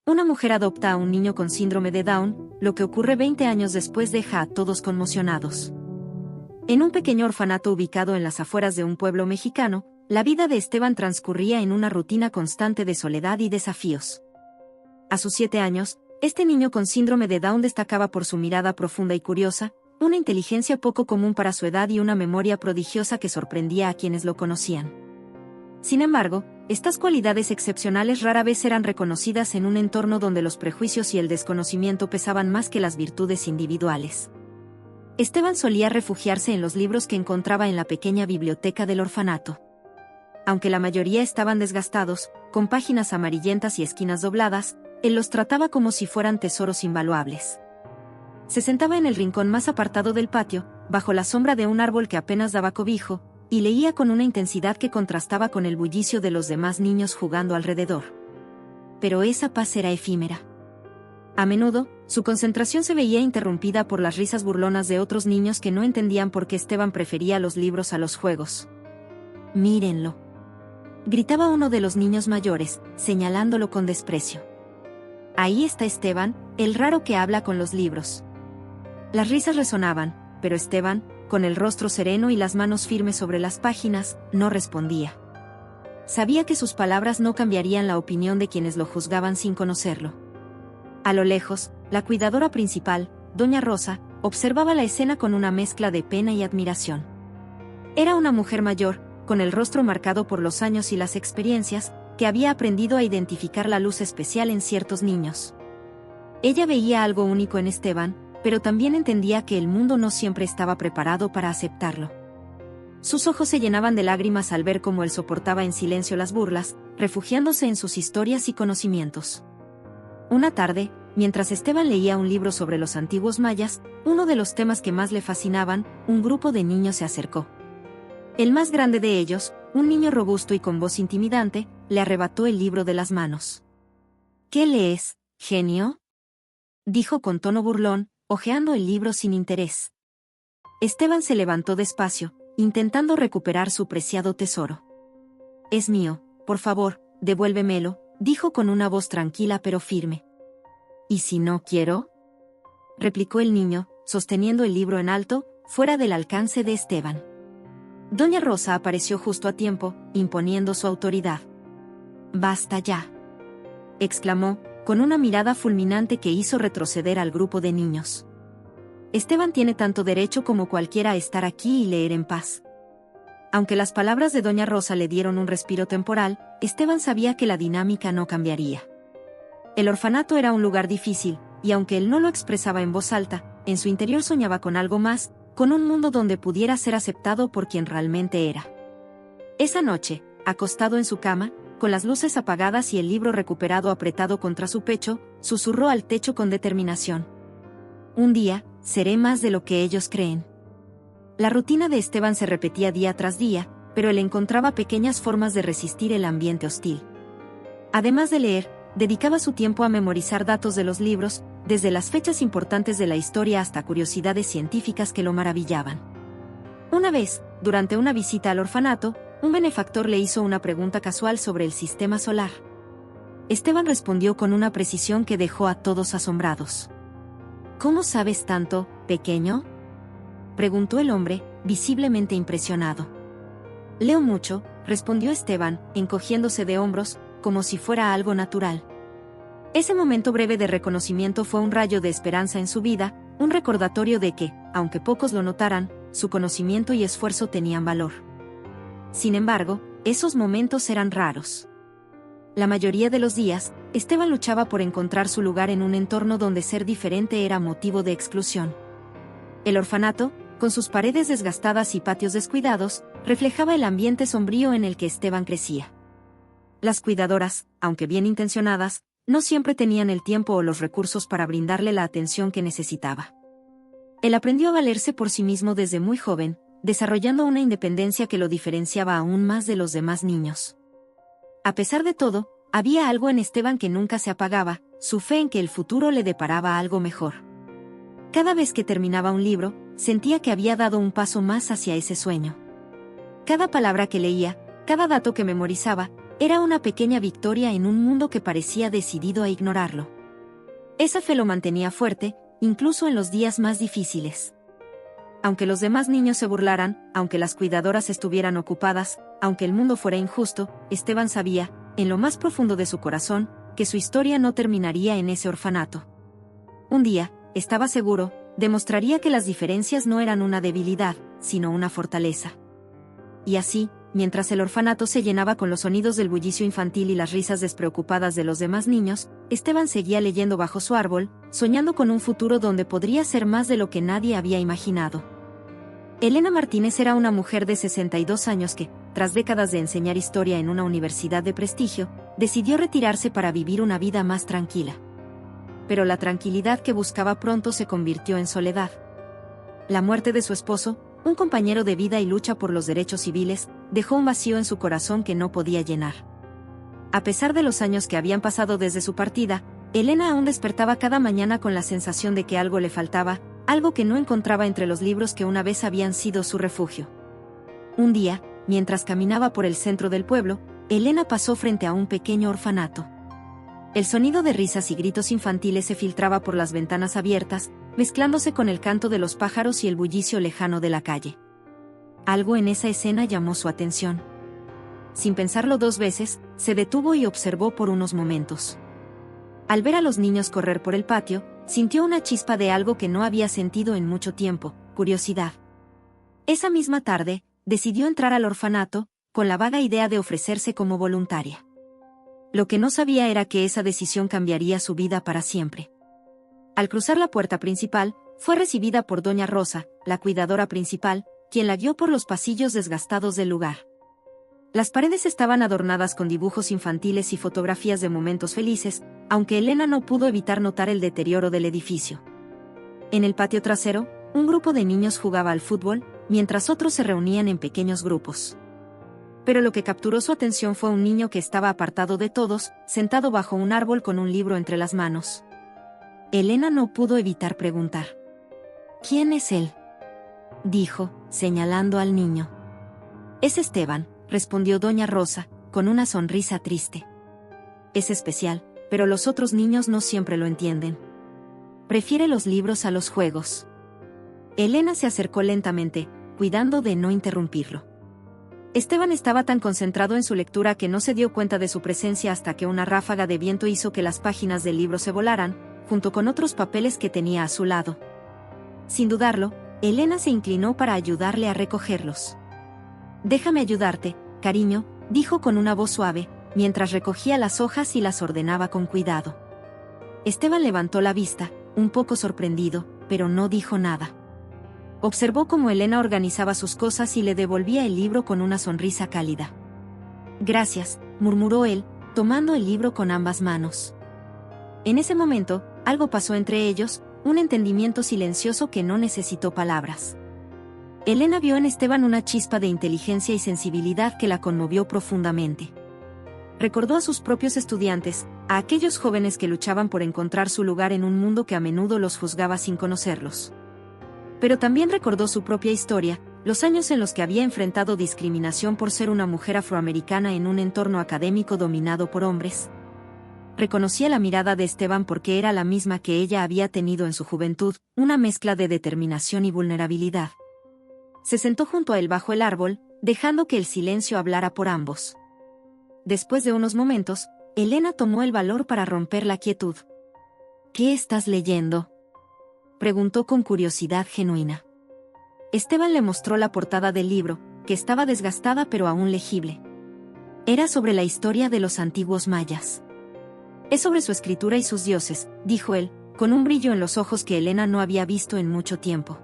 Una mujer adopta a un niño con síndrome de Down, lo que ocurre 20 años después deja a todos conmocionados. En un pequeño orfanato ubicado en las afueras de un pueblo mexicano, la vida de Esteban transcurría en una rutina constante de soledad y desafíos. A sus 7 años, este niño con síndrome de Down destacaba por su mirada profunda y curiosa, una inteligencia poco común para su edad y una memoria prodigiosa que sorprendía a quienes lo conocían. Sin embargo, estas cualidades excepcionales rara vez eran reconocidas en un entorno donde los prejuicios y el desconocimiento pesaban más que las virtudes individuales. Esteban solía refugiarse en los libros que encontraba en la pequeña biblioteca del orfanato. Aunque la mayoría estaban desgastados, con páginas amarillentas y esquinas dobladas, él los trataba como si fueran tesoros invaluables. Se sentaba en el rincón más apartado del patio, bajo la sombra de un árbol que apenas daba cobijo, y leía con una intensidad que contrastaba con el bullicio de los demás niños jugando alrededor. Pero esa paz era efímera. A menudo, su concentración se veía interrumpida por las risas burlonas de otros niños que no entendían por qué Esteban prefería los libros a los juegos. «Mírenlo», gritaba uno de los niños mayores, señalándolo con desprecio. «Ahí está Esteban, el raro que habla con los libros». Las risas resonaban, pero Esteban, con el rostro sereno y las manos firmes sobre las páginas, no respondía. Sabía que sus palabras no cambiarían la opinión de quienes lo juzgaban sin conocerlo. A lo lejos, la cuidadora principal, doña Rosa, observaba la escena con una mezcla de pena y admiración. Era una mujer mayor, con el rostro marcado por los años y las experiencias, que había aprendido a identificar la luz especial en ciertos niños. Ella veía algo único en Esteban, pero también entendía que el mundo no siempre estaba preparado para aceptarlo. Sus ojos se llenaban de lágrimas al ver cómo él soportaba en silencio las burlas, refugiándose en sus historias y conocimientos. Una tarde, mientras Esteban leía un libro sobre los antiguos mayas, uno de los temas que más le fascinaban, un grupo de niños se acercó. El más grande de ellos, un niño robusto y con voz intimidante, le arrebató el libro de las manos. «¿Qué lees, genio?», dijo con tono burlón, hojeando el libro sin interés. Esteban se levantó despacio, intentando recuperar su preciado tesoro. «Es mío, por favor, devuélvemelo», dijo con una voz tranquila pero firme. «¿Y si no quiero?», replicó el niño, sosteniendo el libro en alto, fuera del alcance de Esteban. Doña Rosa apareció justo a tiempo, imponiendo su autoridad. «Basta ya», exclamó, con una mirada fulminante que hizo retroceder al grupo de niños. «Esteban tiene tanto derecho como cualquiera a estar aquí y leer en paz». Aunque las palabras de doña Rosa le dieron un respiro temporal, Esteban sabía que la dinámica no cambiaría. El orfanato era un lugar difícil, y aunque él no lo expresaba en voz alta, en su interior soñaba con algo más, con un mundo donde pudiera ser aceptado por quien realmente era. Esa noche, acostado en su cama, con las luces apagadas y el libro recuperado apretado contra su pecho, susurró al techo con determinación: «Un día, seré más de lo que ellos creen». La rutina de Esteban se repetía día tras día, pero él encontraba pequeñas formas de resistir el ambiente hostil. Además de leer, dedicaba su tiempo a memorizar datos de los libros, desde las fechas importantes de la historia hasta curiosidades científicas que lo maravillaban. Una vez, durante una visita al orfanato, un benefactor le hizo una pregunta casual sobre el sistema solar. Esteban respondió con una precisión que dejó a todos asombrados. «¿Cómo sabes tanto, pequeño?», preguntó el hombre, visiblemente impresionado. «Leo mucho», respondió Esteban, encogiéndose de hombros, como si fuera algo natural. Ese momento breve de reconocimiento fue un rayo de esperanza en su vida, un recordatorio de que, aunque pocos lo notaran, su conocimiento y esfuerzo tenían valor. Sin embargo, esos momentos eran raros. La mayoría de los días, Esteban luchaba por encontrar su lugar en un entorno donde ser diferente era motivo de exclusión. El orfanato, con sus paredes desgastadas y patios descuidados, reflejaba el ambiente sombrío en el que Esteban crecía. Las cuidadoras, aunque bien intencionadas, no siempre tenían el tiempo o los recursos para brindarle la atención que necesitaba. Él aprendió a valerse por sí mismo desde muy joven, desarrollando una independencia que lo diferenciaba aún más de los demás niños. A pesar de todo, había algo en Esteban que nunca se apagaba, su fe en que el futuro le deparaba algo mejor. Cada vez que terminaba un libro, sentía que había dado un paso más hacia ese sueño. Cada palabra que leía, cada dato que memorizaba, Era una pequeña victoria en un mundo que parecía decidido a ignorarlo. Esa fe lo mantenía fuerte, incluso en los días más difíciles. Aunque los demás niños se burlaran, aunque las cuidadoras estuvieran ocupadas, aunque el mundo fuera injusto, Esteban sabía, en lo más profundo de su corazón, que su historia no terminaría en ese orfanato. Un día, estaba seguro, demostraría que las diferencias no eran una debilidad, sino una fortaleza. Y así, mientras el orfanato se llenaba con los sonidos del bullicio infantil y las risas despreocupadas de los demás niños, Esteban seguía leyendo bajo su árbol, soñando con un futuro donde podría ser más de lo que nadie había imaginado. Elena Martínez era una mujer de 62 años que, tras décadas de enseñar historia en una universidad de prestigio, decidió retirarse para vivir una vida más tranquila. Pero la tranquilidad que buscaba pronto se convirtió en soledad. La muerte de su esposo, un compañero de vida y lucha por los derechos civiles, dejó un vacío en su corazón que no podía llenar. A pesar de los años que habían pasado desde su partida, Elena aún despertaba cada mañana con la sensación de que algo le faltaba, algo que no encontraba entre los libros que una vez habían sido su refugio. Un día, mientras caminaba por el centro del pueblo, Elena pasó frente a un pequeño orfanato. El sonido de risas y gritos infantiles se filtraba por las ventanas abiertas, mezclándose con el canto de los pájaros y el bullicio lejano de la calle. Algo en esa escena llamó su atención. Sin pensarlo dos veces, se detuvo y observó por unos momentos. Al ver a los niños correr por el patio, sintió una chispa de algo que no había sentido en mucho tiempo: curiosidad. Esa misma tarde, decidió entrar al orfanato, con la vaga idea de ofrecerse como voluntaria. Lo que no sabía era que esa decisión cambiaría su vida para siempre. Al cruzar la puerta principal, fue recibida por Doña Rosa, la cuidadora principal, quien la guió por los pasillos desgastados del lugar. Las paredes estaban adornadas con dibujos infantiles y fotografías de momentos felices, aunque Elena no pudo evitar notar el deterioro del edificio. En el patio trasero, un grupo de niños jugaba al fútbol, mientras otros se reunían en pequeños grupos. Pero lo que capturó su atención fue un niño que estaba apartado de todos, sentado bajo un árbol con un libro entre las manos. Elena no pudo evitar preguntar: ¿Quién es él?, dijo, señalando al niño. Es Esteban, respondió Doña Rosa, con una sonrisa triste. Es especial, pero los otros niños no siempre lo entienden. Prefiere los libros a los juegos. Elena se acercó lentamente, cuidando de no interrumpirlo. Esteban estaba tan concentrado en su lectura que no se dio cuenta de su presencia hasta que una ráfaga de viento hizo que las páginas del libro se volaran, junto con otros papeles que tenía a su lado. Sin dudarlo, Elena se inclinó para ayudarle a recogerlos. Déjame ayudarte, cariño, dijo con una voz suave, mientras recogía las hojas y las ordenaba con cuidado. Esteban levantó la vista, un poco sorprendido, pero no dijo nada. Observó cómo Elena organizaba sus cosas y le devolvía el libro con una sonrisa cálida. Gracias, murmuró él, tomando el libro con ambas manos. En ese momento, algo pasó entre ellos, un entendimiento silencioso que no necesitó palabras. Elena vio en Esteban una chispa de inteligencia y sensibilidad que la conmovió profundamente. Recordó a sus propios estudiantes, a aquellos jóvenes que luchaban por encontrar su lugar en un mundo que a menudo los juzgaba sin conocerlos. Pero también recordó su propia historia, los años en los que había enfrentado discriminación por ser una mujer afroamericana en un entorno académico dominado por hombres. Reconocía la mirada de Esteban porque era la misma que ella había tenido en su juventud, una mezcla de determinación y vulnerabilidad. Se sentó junto a él bajo el árbol, dejando que el silencio hablara por ambos. Después de unos momentos, Elena tomó el valor para romper la quietud. ¿Qué estás leyendo?, preguntó con curiosidad genuina. Esteban le mostró la portada del libro, que estaba desgastada pero aún legible. Era sobre la historia de los antiguos mayas. Es sobre su escritura y sus dioses, dijo él, con un brillo en los ojos que Elena no había visto en mucho tiempo.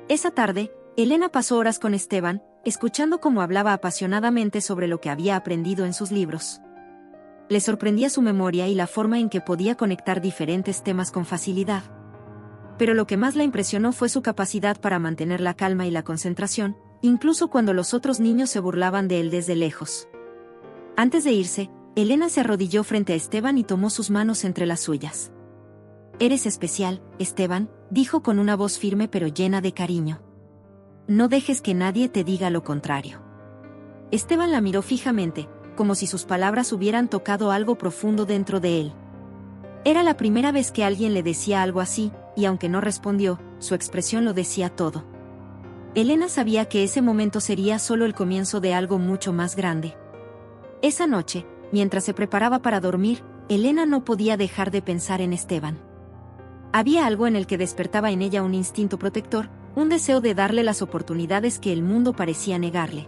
Esa tarde, Elena pasó horas con Esteban, escuchando cómo hablaba apasionadamente sobre lo que había aprendido en sus libros. Le sorprendía su memoria y la forma en que podía conectar diferentes temas con facilidad. Pero lo que más la impresionó fue su capacidad para mantener la calma y la concentración, incluso cuando los otros niños se burlaban de él desde lejos. Antes de irse, Elena se arrodilló frente a Esteban y tomó sus manos entre las suyas. Eres especial, Esteban, dijo con una voz firme pero llena de cariño. No dejes que nadie te diga lo contrario. Esteban la miró fijamente, como si sus palabras hubieran tocado algo profundo dentro de él. Era la primera vez que alguien le decía algo así, y aunque no respondió, su expresión lo decía todo. Elena sabía que ese momento sería solo el comienzo de algo mucho más grande. Esa noche, mientras se preparaba para dormir, Elena no podía dejar de pensar en Esteban. Había algo en el que despertaba en ella un instinto protector, un deseo de darle las oportunidades que el mundo parecía negarle.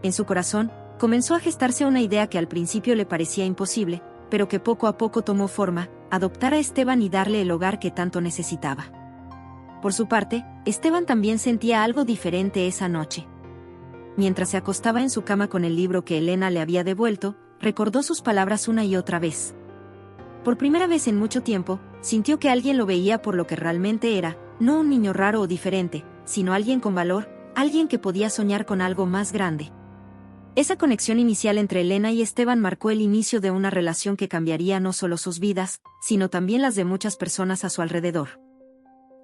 En su corazón, comenzó a gestarse una idea que al principio le parecía imposible, pero que poco a poco tomó forma: adoptar a Esteban y darle el hogar que tanto necesitaba. Por su parte, Esteban también sentía algo diferente esa noche. Mientras se acostaba en su cama con el libro que Elena le había devuelto, recordó sus palabras una y otra vez. Por primera vez en mucho tiempo, sintió que alguien lo veía por lo que realmente era, no un niño raro o diferente, sino alguien con valor, alguien que podía soñar con algo más grande. Esa conexión inicial entre Elena y Esteban marcó el inicio de una relación que cambiaría no solo sus vidas, sino también las de muchas personas a su alrededor.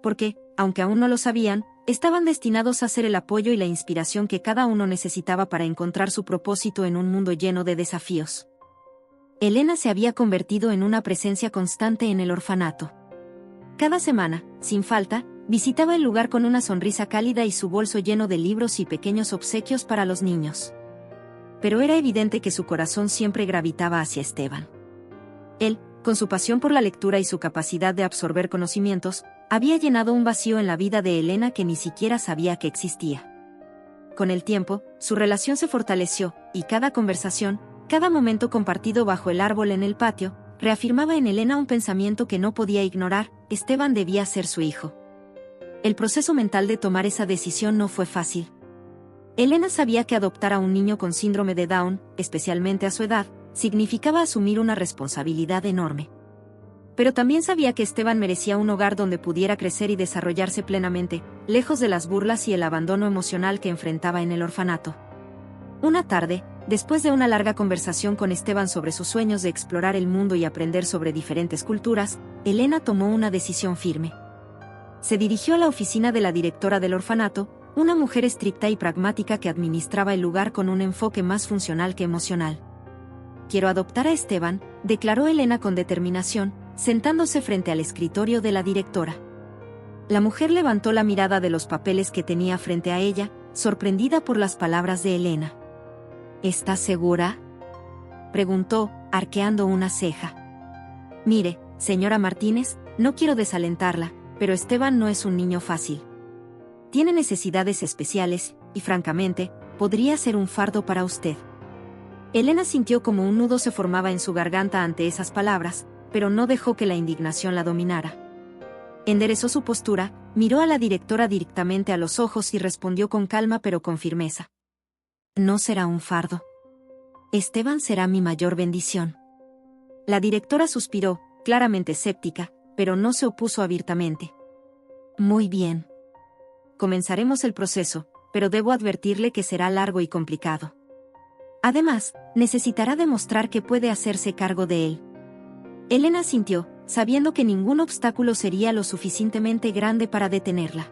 Porque, aunque aún no lo sabían, estaban destinados a ser el apoyo y la inspiración que cada uno necesitaba para encontrar su propósito en un mundo lleno de desafíos. Elena se había convertido en una presencia constante en el orfanato. Cada semana, sin falta, visitaba el lugar con una sonrisa cálida y su bolso lleno de libros y pequeños obsequios para los niños. Pero era evidente que su corazón siempre gravitaba hacia Esteban. Él, con su pasión por la lectura y su capacidad de absorber conocimientos, había llenado un vacío en la vida de Elena que ni siquiera sabía que existía. Con el tiempo, su relación se fortaleció, y cada conversación, cada momento compartido bajo el árbol en el patio, reafirmaba en Elena un pensamiento que no podía ignorar: Esteban debía ser su hijo. El proceso mental de tomar esa decisión no fue fácil. Elena sabía que adoptar a un niño con síndrome de Down, especialmente a su edad, significaba asumir una responsabilidad enorme. Pero también sabía que Esteban merecía un hogar donde pudiera crecer y desarrollarse plenamente, lejos de las burlas y el abandono emocional que enfrentaba en el orfanato. Una tarde, después de una larga conversación con Esteban sobre sus sueños de explorar el mundo y aprender sobre diferentes culturas, Elena tomó una decisión firme. Se dirigió a la oficina de la directora del orfanato, una mujer estricta y pragmática que administraba el lugar con un enfoque más funcional que emocional. «Quiero adoptar a Esteban», declaró Elena con determinación, sentándose frente al escritorio de la directora. La mujer levantó la mirada de los papeles que tenía frente a ella, sorprendida por las palabras de Elena. «¿Estás segura?», preguntó, arqueando una ceja. «Mire, señora Martínez, no quiero desalentarla, pero Esteban no es un niño fácil. Tiene necesidades especiales, y francamente, podría ser un fardo para usted». Elena sintió como un nudo se formaba en su garganta ante esas palabras, pero no dejó que la indignación la dominara. Enderezó su postura, miró a la directora directamente a los ojos y respondió con calma pero con firmeza. «No será un fardo. Esteban será mi mayor bendición». La directora suspiró, claramente escéptica, pero no se opuso abiertamente. «Muy bien. Comenzaremos el proceso, pero debo advertirle que será largo y complicado. Además, necesitará demostrar que puede hacerse cargo de él». Elena asintió, sabiendo que ningún obstáculo sería lo suficientemente grande para detenerla.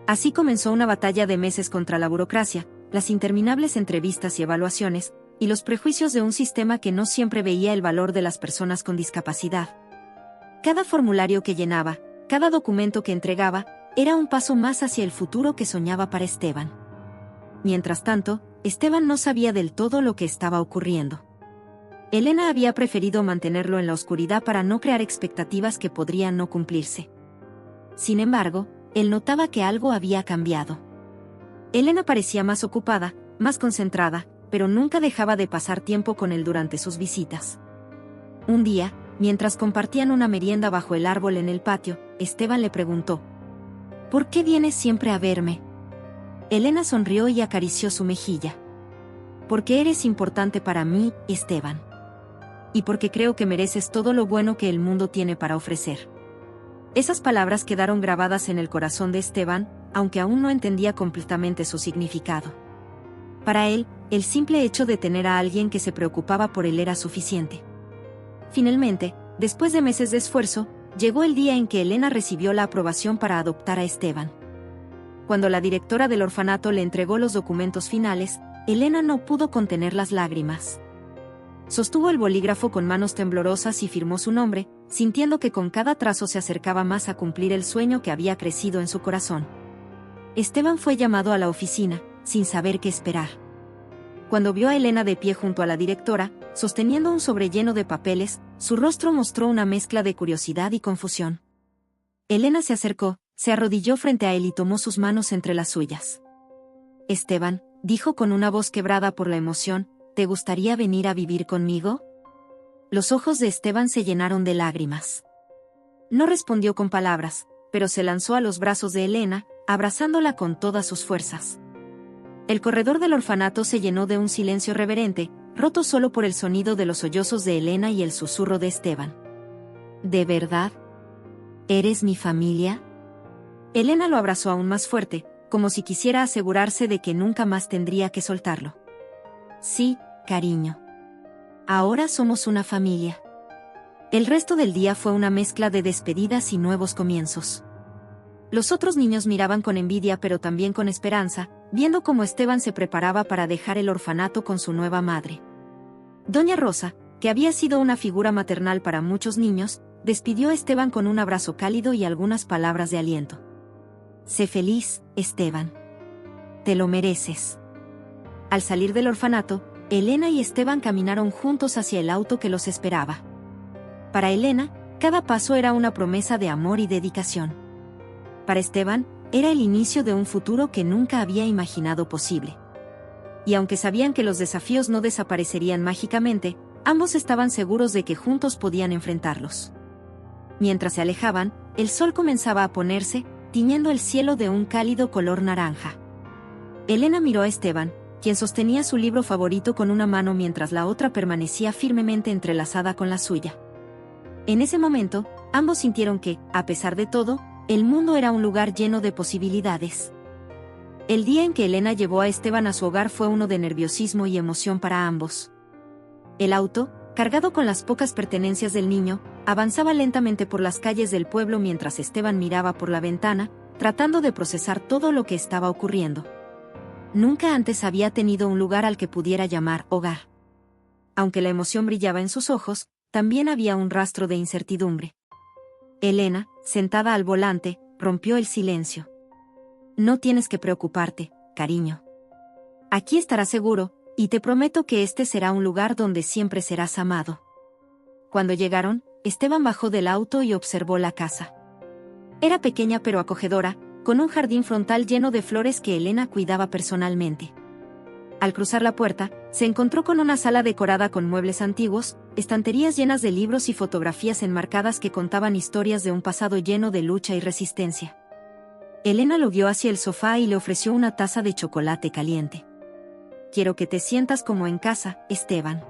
Así comenzó una batalla de meses contra la burocracia, las interminables entrevistas y evaluaciones, y los prejuicios de un sistema que no siempre veía el valor de las personas con discapacidad. Cada formulario que llenaba, cada documento que entregaba, era un paso más hacia el futuro que soñaba para Esteban. Mientras tanto, Esteban no sabía del todo lo que estaba ocurriendo. Elena había preferido mantenerlo en la oscuridad para no crear expectativas que podrían no cumplirse. Sin embargo, él notaba que algo había cambiado. Elena parecía más ocupada, más concentrada, pero nunca dejaba de pasar tiempo con él durante sus visitas. Un día, mientras compartían una merienda bajo el árbol en el patio, Esteban le preguntó: «¿Por qué vienes siempre a verme?». Elena sonrió y acarició su mejilla. «Porque eres importante para mí, Esteban. Y porque creo que mereces todo lo bueno que el mundo tiene para ofrecer». Esas palabras quedaron grabadas en el corazón de Esteban, aunque aún no entendía completamente su significado. Para él, el simple hecho de tener a alguien que se preocupaba por él era suficiente. Finalmente, después de meses de esfuerzo, llegó el día en que Elena recibió la aprobación para adoptar a Esteban. Cuando la directora del orfanato le entregó los documentos finales, Elena no pudo contener las lágrimas. Sostuvo el bolígrafo con manos temblorosas y firmó su nombre, sintiendo que con cada trazo se acercaba más a cumplir el sueño que había crecido en su corazón. Esteban fue llamado a la oficina, sin saber qué esperar. Cuando vio a Elena de pie junto a la directora, sosteniendo un sobre lleno de papeles, su rostro mostró una mezcla de curiosidad y confusión. Elena se acercó, se arrodilló frente a él y tomó sus manos entre las suyas. Esteban, dijo con una voz quebrada por la emoción, ¿te gustaría venir a vivir conmigo? Los ojos de Esteban se llenaron de lágrimas. No respondió con palabras, pero se lanzó a los brazos de Elena, abrazándola con todas sus fuerzas. El corredor del orfanato se llenó de un silencio reverente, roto solo por el sonido de los sollozos de Elena y el susurro de Esteban. ¿De verdad? ¿Eres mi familia? Elena lo abrazó aún más fuerte, como si quisiera asegurarse de que nunca más tendría que soltarlo. Sí, cariño. Ahora somos una familia. El resto del día fue una mezcla de despedidas y nuevos comienzos. Los otros niños miraban con envidia pero también con esperanza, viendo cómo Esteban se preparaba para dejar el orfanato con su nueva madre. Doña Rosa, que había sido una figura maternal para muchos niños, despidió a Esteban con un abrazo cálido y algunas palabras de aliento. Sé feliz, Esteban. Te lo mereces. Al salir del orfanato, Elena y Esteban caminaron juntos hacia el auto que los esperaba. Para Elena, cada paso era una promesa de amor y dedicación. Para Esteban, era el inicio de un futuro que nunca había imaginado posible. Y aunque sabían que los desafíos no desaparecerían mágicamente, ambos estaban seguros de que juntos podían enfrentarlos. Mientras se alejaban, el sol comenzaba a ponerse, tiñendo el cielo de un cálido color naranja. Elena miró a Esteban, quien sostenía su libro favorito con una mano mientras la otra permanecía firmemente entrelazada con la suya. En ese momento, ambos sintieron que, a pesar de todo, el mundo era un lugar lleno de posibilidades. El día en que Elena llevó a Esteban a su hogar fue uno de nerviosismo y emoción para ambos. El auto, cargado con las pocas pertenencias del niño, avanzaba lentamente por las calles del pueblo mientras Esteban miraba por la ventana, tratando de procesar todo lo que estaba ocurriendo. Nunca antes había tenido un lugar al que pudiera llamar hogar. Aunque la emoción brillaba en sus ojos, también había un rastro de incertidumbre. Elena, sentada al volante, rompió el silencio. No tienes que preocuparte, cariño. Aquí estarás seguro, y te prometo que este será un lugar donde siempre serás amado. Cuando llegaron, Esteban bajó del auto y observó la casa. Era pequeña pero acogedora, con un jardín frontal lleno de flores que Elena cuidaba personalmente. Al cruzar la puerta, se encontró con una sala decorada con muebles antiguos, estanterías llenas de libros y fotografías enmarcadas que contaban historias de un pasado lleno de lucha y resistencia. Elena lo guió hacia el sofá y le ofreció una taza de chocolate caliente. Quiero que te sientas como en casa, Esteban.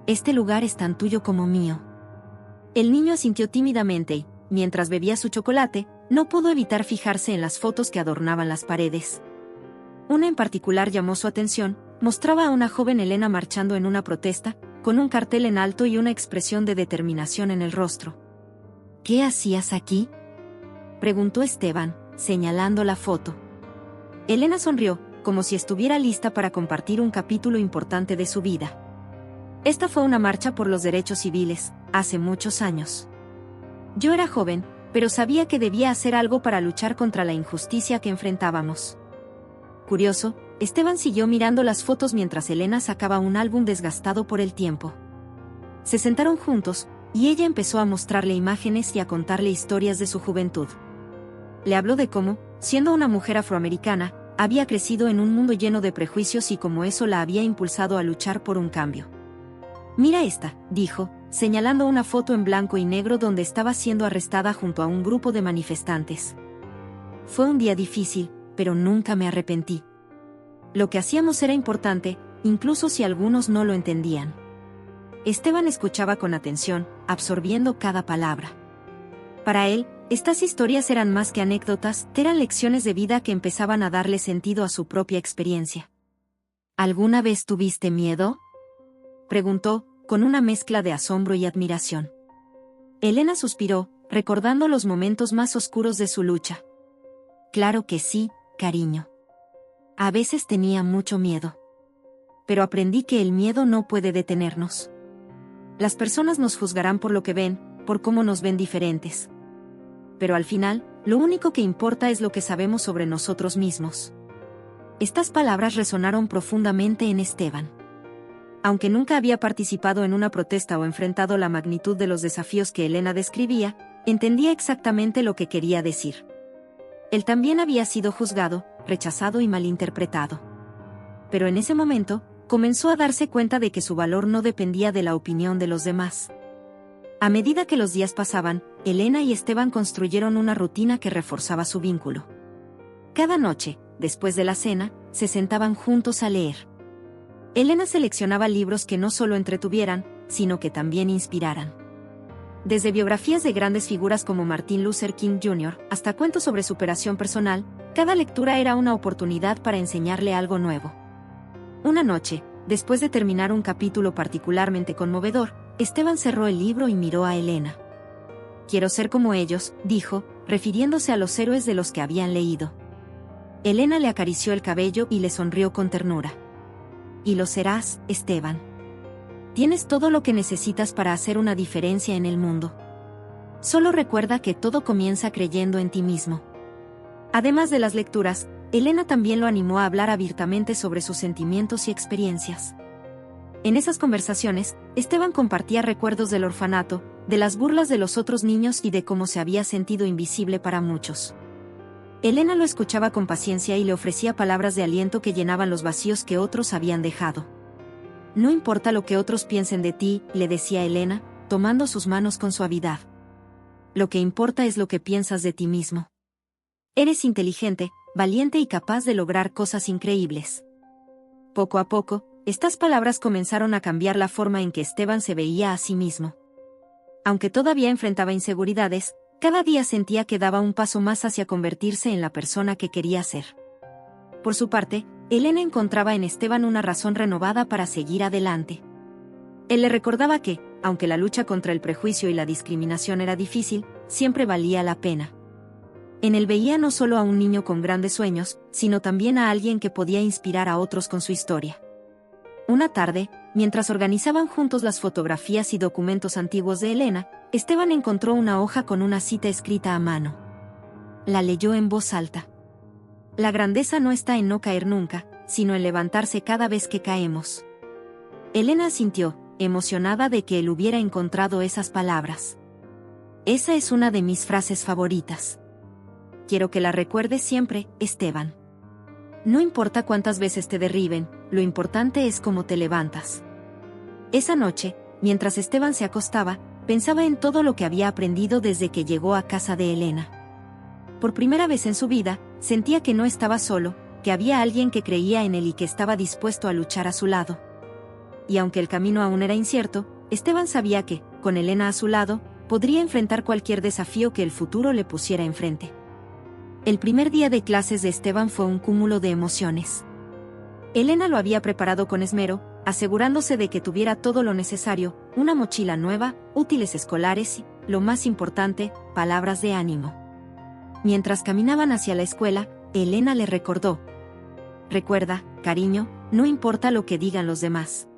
Este lugar es tan tuyo como mío. El niño asintió tímidamente y, mientras bebía su chocolate, no pudo evitar fijarse en las fotos que adornaban las paredes. Una en particular llamó su atención, mostraba a una joven Elena marchando en una protesta, con un cartel en alto y una expresión de determinación en el rostro. ¿Qué hacías aquí?, preguntó Esteban, señalando la foto. Elena sonrió, como si estuviera lista para compartir un capítulo importante de su vida. Esta fue una marcha por los derechos civiles, hace muchos años. Yo era joven, pero sabía que debía hacer algo para luchar contra la injusticia que enfrentábamos. Curioso, Esteban siguió mirando las fotos mientras Elena sacaba un álbum desgastado por el tiempo. Se sentaron juntos, y ella empezó a mostrarle imágenes y a contarle historias de su juventud. Le habló de cómo, siendo una mujer afroamericana, había crecido en un mundo lleno de prejuicios y cómo eso la había impulsado a luchar por un cambio. Mira esta, dijo, señalando una foto en blanco y negro donde estaba siendo arrestada junto a un grupo de manifestantes. Fue un día difícil, pero nunca me arrepentí. Lo que hacíamos era importante, incluso si algunos no lo entendían. Esteban escuchaba con atención, absorbiendo cada palabra. Para él, estas historias eran más que anécdotas, eran lecciones de vida que empezaban a darle sentido a su propia experiencia. ¿Alguna vez tuviste miedo?, preguntó, con una mezcla de asombro y admiración. Elena suspiró, recordando los momentos más oscuros de su lucha. Claro que sí, cariño. A veces tenía mucho miedo. pero aprendí que el miedo no puede detenernos. Las personas nos juzgarán por lo que ven, por cómo nos ven diferentes. Pero al final, lo único que importa es lo que sabemos sobre nosotros mismos. Estas palabras resonaron profundamente en Esteban. Aunque nunca había participado en una protesta o enfrentado la magnitud de los desafíos que Elena describía, entendía exactamente lo que quería decir. Él también había sido juzgado, rechazado y malinterpretado. Pero en ese momento, comenzó a darse cuenta de que su valor no dependía de la opinión de los demás. A medida que los días pasaban, Elena y Esteban construyeron una rutina que reforzaba su vínculo. Cada noche, después de la cena, se sentaban juntos a leer. Elena seleccionaba libros que no solo entretuvieran, sino que también inspiraran. Desde biografías de grandes figuras como Martin Luther King Jr. hasta cuentos sobre superación personal, cada lectura era una oportunidad para enseñarle algo nuevo. Una noche, después de terminar un capítulo particularmente conmovedor, Esteban cerró el libro y miró a Elena. «Quiero ser como ellos», dijo, refiriéndose a los héroes de los que habían leído. Elena le acarició el cabello y le sonrió con ternura. «Y lo serás, Esteban. Tienes todo lo que necesitas para hacer una diferencia en el mundo. Solo recuerda que todo comienza creyendo en ti mismo». Además de las lecturas, Elena también lo animó a hablar abiertamente sobre sus sentimientos y experiencias. En esas conversaciones, Esteban compartía recuerdos del orfanato, de las burlas de los otros niños y de cómo se había sentido invisible para muchos. Elena lo escuchaba con paciencia y le ofrecía palabras de aliento que llenaban los vacíos que otros habían dejado. «No importa lo que otros piensen de ti», le decía Elena, tomando sus manos con suavidad. «Lo que importa es lo que piensas de ti mismo. Eres inteligente, valiente y capaz de lograr cosas increíbles». Poco a poco, estas palabras comenzaron a cambiar la forma en que Esteban se veía a sí mismo. Aunque todavía enfrentaba inseguridades, cada día sentía que daba un paso más hacia convertirse en la persona que quería ser. Por su parte, Elena encontraba en Esteban una razón renovada para seguir adelante. Él le recordaba que, aunque la lucha contra el prejuicio y la discriminación era difícil, siempre valía la pena. En él veía no solo a un niño con grandes sueños, sino también a alguien que podía inspirar a otros con su historia. Una tarde, mientras organizaban juntos las fotografías y documentos antiguos de Elena, Esteban encontró una hoja con una cita escrita a mano. La leyó en voz alta. «La grandeza no está en no caer nunca, sino en levantarse cada vez que caemos». Elena asintió, emocionada de que él hubiera encontrado esas palabras. «Esa es una de mis frases favoritas. Quiero que la recuerdes siempre, Esteban. No importa cuántas veces te derriben, lo importante es cómo te levantas». Esa noche, mientras Esteban se acostaba, pensaba en todo lo que había aprendido desde que llegó a casa de Elena. Por primera vez en su vida, sentía que no estaba solo, que había alguien que creía en él y que estaba dispuesto a luchar a su lado. Y aunque el camino aún era incierto, Esteban sabía que, con Elena a su lado, podría enfrentar cualquier desafío que el futuro le pusiera enfrente. El primer día de clases de Esteban fue un cúmulo de emociones. Elena lo había preparado con esmero, asegurándose de que tuviera todo lo necesario, una mochila nueva, útiles escolares y, lo más importante, palabras de ánimo. Mientras caminaban hacia la escuela, Elena le recordó: «Recuerda, cariño, no importa lo que digan los demás.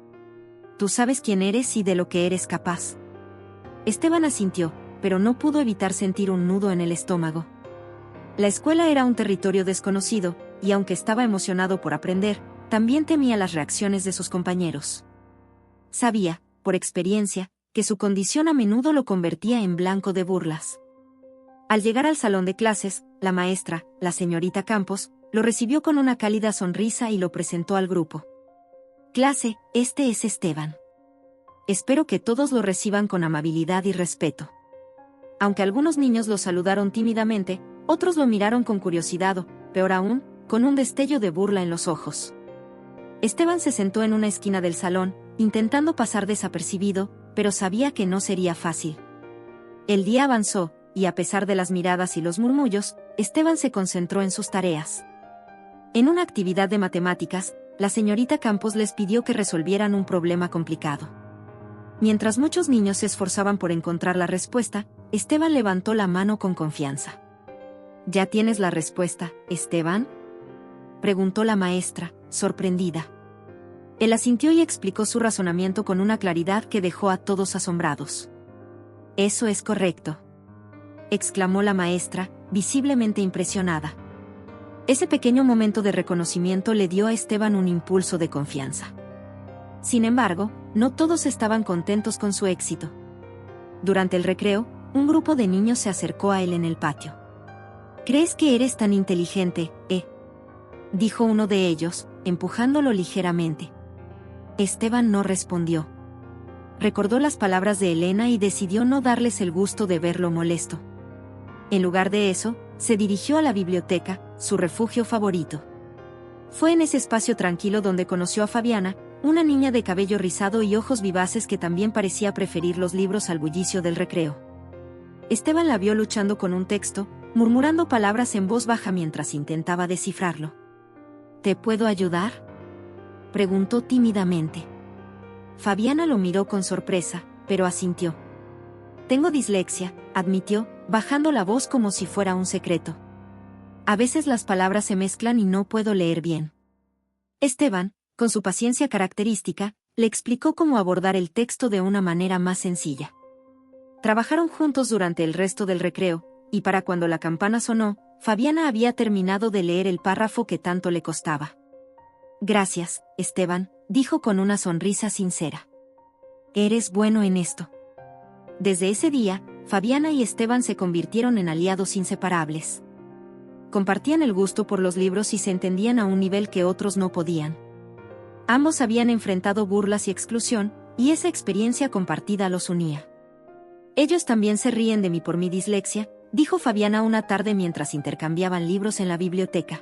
Tú sabes quién eres y de lo que eres capaz». Esteban asintió, pero no pudo evitar sentir un nudo en el estómago. La escuela era un territorio desconocido, y aunque estaba emocionado por aprender, también temía las reacciones de sus compañeros. Sabía, por experiencia, que su condición a menudo lo convertía en blanco de burlas. Al llegar al salón de clases, la maestra, la señorita Campos, lo recibió con una cálida sonrisa y lo presentó al grupo. «Clase, este es Esteban. Espero que todos lo reciban con amabilidad y respeto». Aunque algunos niños lo saludaron tímidamente, otros lo miraron con curiosidad o, peor aún, con un destello de burla en los ojos. Esteban se sentó en una esquina del salón, intentando pasar desapercibido, pero sabía que no sería fácil. El día avanzó, y a pesar de las miradas y los murmullos, Esteban se concentró en sus tareas. En una actividad de matemáticas, la señorita Campos les pidió que resolvieran un problema complicado. Mientras muchos niños se esforzaban por encontrar la respuesta, Esteban levantó la mano con confianza. «¿Ya tienes la respuesta, Esteban?», preguntó la maestra, sorprendida. Él asintió y explicó su razonamiento con una claridad que dejó a todos asombrados. «Eso es correcto», exclamó la maestra, visiblemente impresionada. Ese pequeño momento de reconocimiento le dio a Esteban un impulso de confianza. Sin embargo, no todos estaban contentos con su éxito. Durante el recreo, un grupo de niños se acercó a él en el patio. «¿Crees que eres tan inteligente, dijo uno de ellos, empujándolo ligeramente. Esteban no respondió. Recordó las palabras de Elena y decidió no darles el gusto de verlo molesto. En lugar de eso, se dirigió a la biblioteca, su refugio favorito. Fue en ese espacio tranquilo donde conoció a Fabiana, una niña de cabello rizado y ojos vivaces que también parecía preferir los libros al bullicio del recreo. Esteban la vio luchando con un texto, murmurando palabras en voz baja mientras intentaba descifrarlo. ¿Te puedo ayudar?, preguntó tímidamente. Fabiana lo miró con sorpresa, pero asintió. Tengo dislexia, admitió, bajando la voz como si fuera un secreto. A veces las palabras se mezclan y no puedo leer bien. Esteban, con su paciencia característica, le explicó cómo abordar el texto de una manera más sencilla. Trabajaron juntos durante el resto del recreo, y para cuando la campana sonó, Fabiana había terminado de leer el párrafo que tanto le costaba. Gracias, Esteban, dijo con una sonrisa sincera. Eres bueno en esto. Desde ese día, Fabiana y Esteban se convirtieron en aliados inseparables. Compartían el gusto por los libros y se entendían a un nivel que otros no podían. Ambos habían enfrentado burlas y exclusión, y esa experiencia compartida los unía. Ellos también se ríen de mí por mi dislexia, dijo Fabiana una tarde mientras intercambiaban libros en la biblioteca.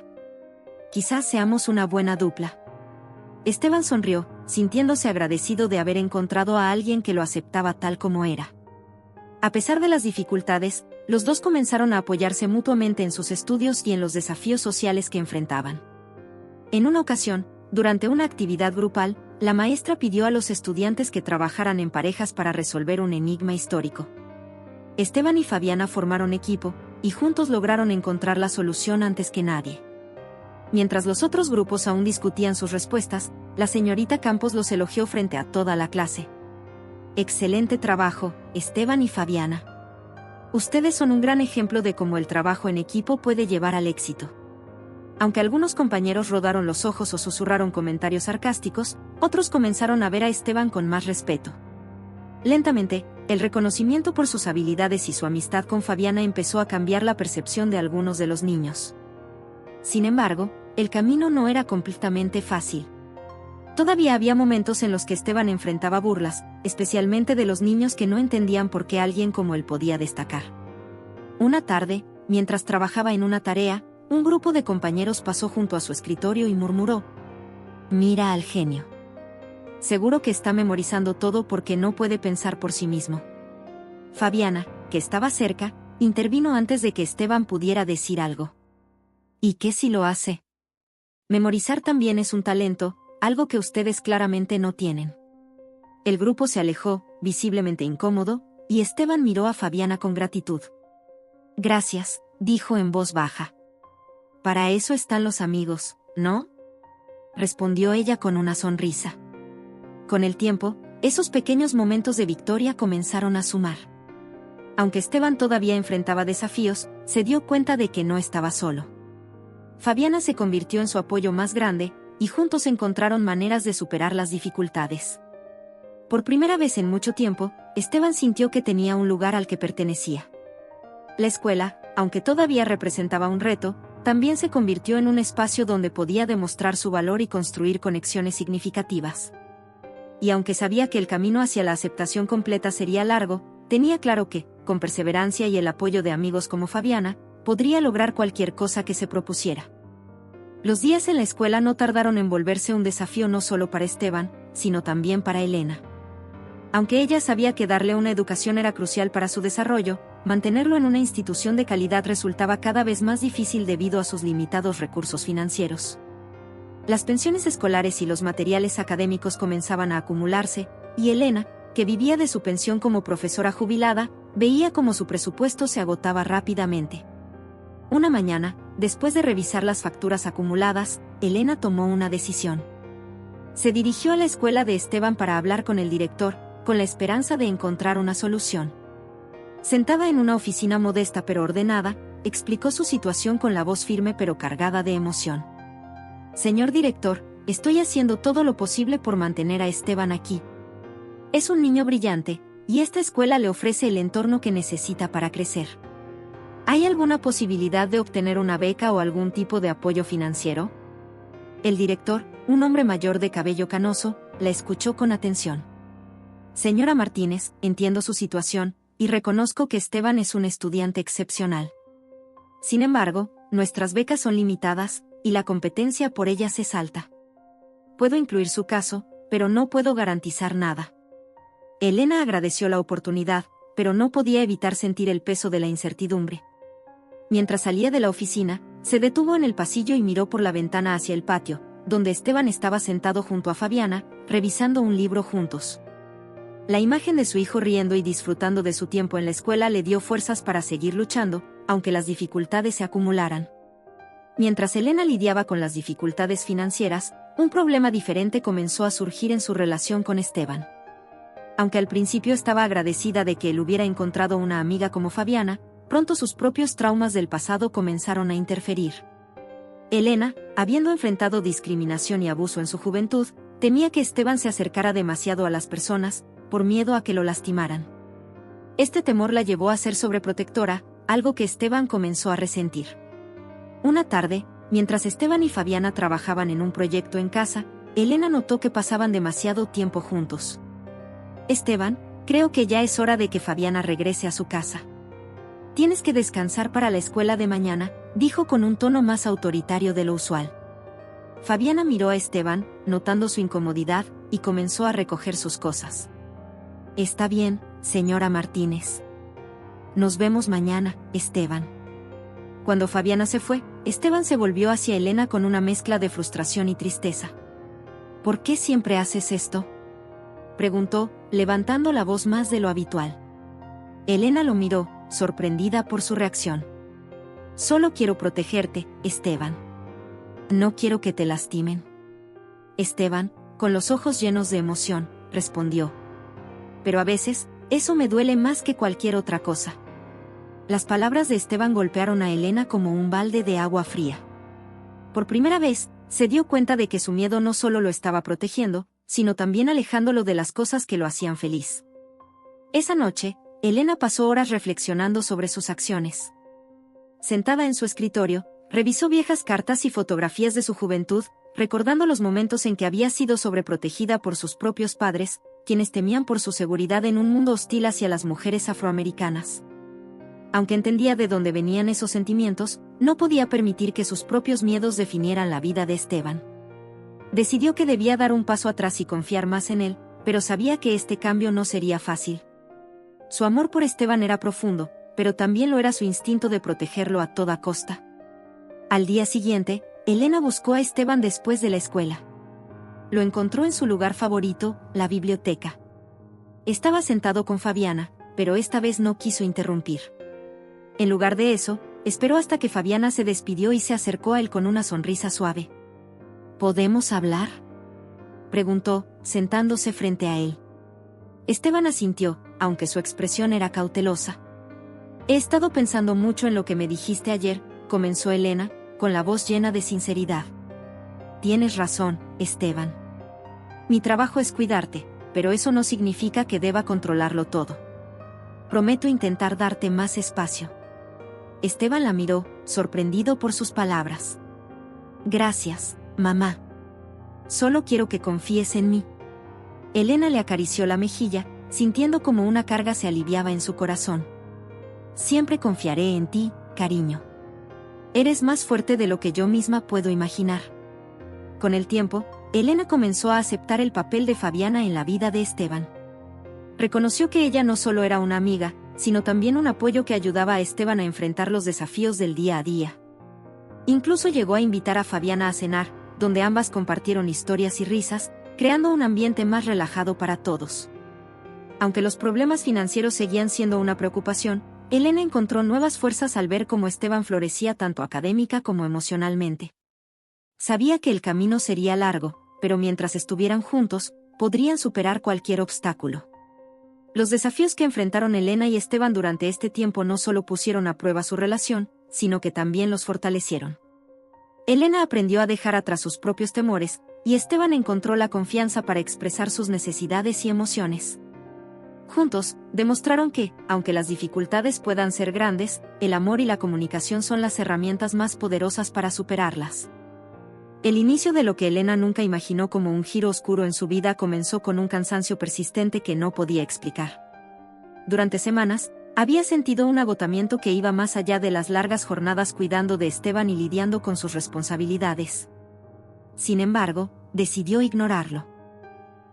Quizás seamos una buena dupla. Esteban sonrió, sintiéndose agradecido de haber encontrado a alguien que lo aceptaba tal como era. A pesar de las dificultades, los dos comenzaron a apoyarse mutuamente en sus estudios y en los desafíos sociales que enfrentaban. En una ocasión, durante una actividad grupal, la maestra pidió a los estudiantes que trabajaran en parejas para resolver un enigma histórico. Esteban y Fabiana formaron equipo, y juntos lograron encontrar la solución antes que nadie. Mientras los otros grupos aún discutían sus respuestas, la señorita Campos los elogió frente a toda la clase. Excelente trabajo, Esteban y Fabiana. Ustedes son un gran ejemplo de cómo el trabajo en equipo puede llevar al éxito. Aunque algunos compañeros rodaron los ojos o susurraron comentarios sarcásticos, otros comenzaron a ver a Esteban con más respeto. Lentamente, el reconocimiento por sus habilidades y su amistad con Fabiana empezó a cambiar la percepción de algunos de los niños. Sin embargo, el camino no era completamente fácil. Todavía había momentos en los que Esteban enfrentaba burlas, especialmente de los niños que no entendían por qué alguien como él podía destacar. Una tarde, mientras trabajaba en una tarea, un grupo de compañeros pasó junto a su escritorio y murmuró: «Mira al genio. Seguro que está memorizando todo porque no puede pensar por sí mismo». Fabiana, que estaba cerca, intervino antes de que Esteban pudiera decir algo. ¿Y qué si lo hace? Memorizar también es un talento, algo que ustedes claramente no tienen. El grupo se alejó, visiblemente incómodo, y Esteban miró a Fabiana con gratitud. Gracias, dijo en voz baja. Para eso están los amigos, ¿no?, respondió ella con una sonrisa. Con el tiempo, esos pequeños momentos de victoria comenzaron a sumar. Aunque Esteban todavía enfrentaba desafíos, se dio cuenta de que no estaba solo. Fabiana se convirtió en su apoyo más grande, y juntos encontraron maneras de superar las dificultades. Por primera vez en mucho tiempo, Esteban sintió que tenía un lugar al que pertenecía. La escuela, aunque todavía representaba un reto, también se convirtió en un espacio donde podía demostrar su valor y construir conexiones significativas. Y aunque sabía que el camino hacia la aceptación completa sería largo, tenía claro que, con perseverancia y el apoyo de amigos como Fabiana, podría lograr cualquier cosa que se propusiera. Los días en la escuela no tardaron en volverse un desafío no solo para Esteban, sino también para Elena. Aunque ella sabía que darle una educación era crucial para su desarrollo, mantenerlo en una institución de calidad resultaba cada vez más difícil debido a sus limitados recursos financieros. Las pensiones escolares y los materiales académicos comenzaban a acumularse, y Elena, que vivía de su pensión como profesora jubilada, veía cómo su presupuesto se agotaba rápidamente. Una mañana, después de revisar las facturas acumuladas, Elena tomó una decisión. Se dirigió a la escuela de Esteban para hablar con el director, con la esperanza de encontrar una solución. Sentada en una oficina modesta pero ordenada, explicó su situación con la voz firme pero cargada de emoción. Señor director, estoy haciendo todo lo posible por mantener a Esteban aquí. Es un niño brillante, y esta escuela le ofrece el entorno que necesita para crecer. ¿Hay alguna posibilidad de obtener una beca o algún tipo de apoyo financiero? El director, un hombre mayor de cabello canoso, la escuchó con atención. Señora Martínez, entiendo su situación, y reconozco que Esteban es un estudiante excepcional. Sin embargo, nuestras becas son limitadas, y la competencia por ellas es alta. Puedo incluir su caso, pero no puedo garantizar nada. Elena agradeció la oportunidad, pero no podía evitar sentir el peso de la incertidumbre. Mientras salía de la oficina, se detuvo en el pasillo y miró por la ventana hacia el patio, donde Esteban estaba sentado junto a Fabiana, revisando un libro juntos. La imagen de su hijo riendo y disfrutando de su tiempo en la escuela le dio fuerzas para seguir luchando, aunque las dificultades se acumularan. Mientras Elena lidiaba con las dificultades financieras, un problema diferente comenzó a surgir en su relación con Esteban. Aunque al principio estaba agradecida de que él hubiera encontrado una amiga como Fabiana, pronto sus propios traumas del pasado comenzaron a interferir. Elena, habiendo enfrentado discriminación y abuso en su juventud, temía que Esteban se acercara demasiado a las personas, por miedo a que lo lastimaran. Este temor la llevó a ser sobreprotectora, algo que Esteban comenzó a resentir. Una tarde, mientras Esteban y Fabiana trabajaban en un proyecto en casa, Elena notó que pasaban demasiado tiempo juntos. Esteban, creo que ya es hora de que Fabiana regrese a su casa. Tienes que descansar para la escuela de mañana, dijo con un tono más autoritario de lo usual. Fabiana miró a Esteban, notando su incomodidad, y comenzó a recoger sus cosas. Está bien, señora Martínez. Nos vemos mañana, Esteban. Cuando Fabiana se fue, Esteban se volvió hacia Elena con una mezcla de frustración y tristeza. ¿Por qué siempre haces esto?, preguntó, levantando la voz más de lo habitual. Elena lo miró, sorprendida por su reacción. Solo quiero protegerte, Esteban. No quiero que te lastimen. Esteban, con los ojos llenos de emoción, respondió. Pero a veces, eso me duele más que cualquier otra cosa. Las palabras de Esteban golpearon a Elena como un balde de agua fría. Por primera vez, se dio cuenta de que su miedo no solo lo estaba protegiendo, sino también alejándolo de las cosas que lo hacían feliz. Esa noche, Elena pasó horas reflexionando sobre sus acciones. Sentada en su escritorio, revisó viejas cartas y fotografías de su juventud, recordando los momentos en que había sido sobreprotegida por sus propios padres, quienes temían por su seguridad en un mundo hostil hacia las mujeres afroamericanas. Aunque entendía de dónde venían esos sentimientos, no podía permitir que sus propios miedos definieran la vida de Esteban. Decidió que debía dar un paso atrás y confiar más en él, pero sabía que este cambio no sería fácil. Su amor por Esteban era profundo, pero también lo era su instinto de protegerlo a toda costa. Al día siguiente, Elena buscó a Esteban después de la escuela. Lo encontró en su lugar favorito, la biblioteca. Estaba sentado con Fabiana, pero esta vez no quiso interrumpir. En lugar de eso, esperó hasta que Fabiana se despidió y se acercó a él con una sonrisa suave. ¿Podemos hablar?, preguntó, sentándose frente a él. Esteban asintió, aunque su expresión era cautelosa. He estado pensando mucho en lo que me dijiste ayer, comenzó Elena, con la voz llena de sinceridad. Tienes razón, Esteban. Mi trabajo es cuidarte, pero eso no significa que deba controlarlo todo. Prometo intentar darte más espacio. Esteban la miró, sorprendido por sus palabras. Gracias, mamá. Solo quiero que confíes en mí. Elena le acarició la mejilla, sintiendo como una carga se aliviaba en su corazón. Siempre confiaré en ti, cariño. Eres más fuerte de lo que yo misma puedo imaginar. Con el tiempo, Elena comenzó a aceptar el papel de Fabiana en la vida de Esteban. Reconoció que ella no solo era una amiga, sino también un apoyo que ayudaba a Esteban a enfrentar los desafíos del día a día. Incluso llegó a invitar a Fabiana a cenar, donde ambas compartieron historias y risas, creando un ambiente más relajado para todos. Aunque los problemas financieros seguían siendo una preocupación, Elena encontró nuevas fuerzas al ver cómo Esteban florecía tanto académica como emocionalmente. Sabía que el camino sería largo, pero mientras estuvieran juntos, podrían superar cualquier obstáculo. Los desafíos que enfrentaron Elena y Esteban durante este tiempo no solo pusieron a prueba su relación, sino que también los fortalecieron. Elena aprendió a dejar atrás sus propios temores, y Esteban encontró la confianza para expresar sus necesidades y emociones. Juntos, demostraron que, aunque las dificultades puedan ser grandes, el amor y la comunicación son las herramientas más poderosas para superarlas. El inicio de lo que Elena nunca imaginó como un giro oscuro en su vida comenzó con un cansancio persistente que no podía explicar. Durante semanas, había sentido un agotamiento que iba más allá de las largas jornadas cuidando de Esteban y lidiando con sus responsabilidades. Sin embargo, decidió ignorarlo.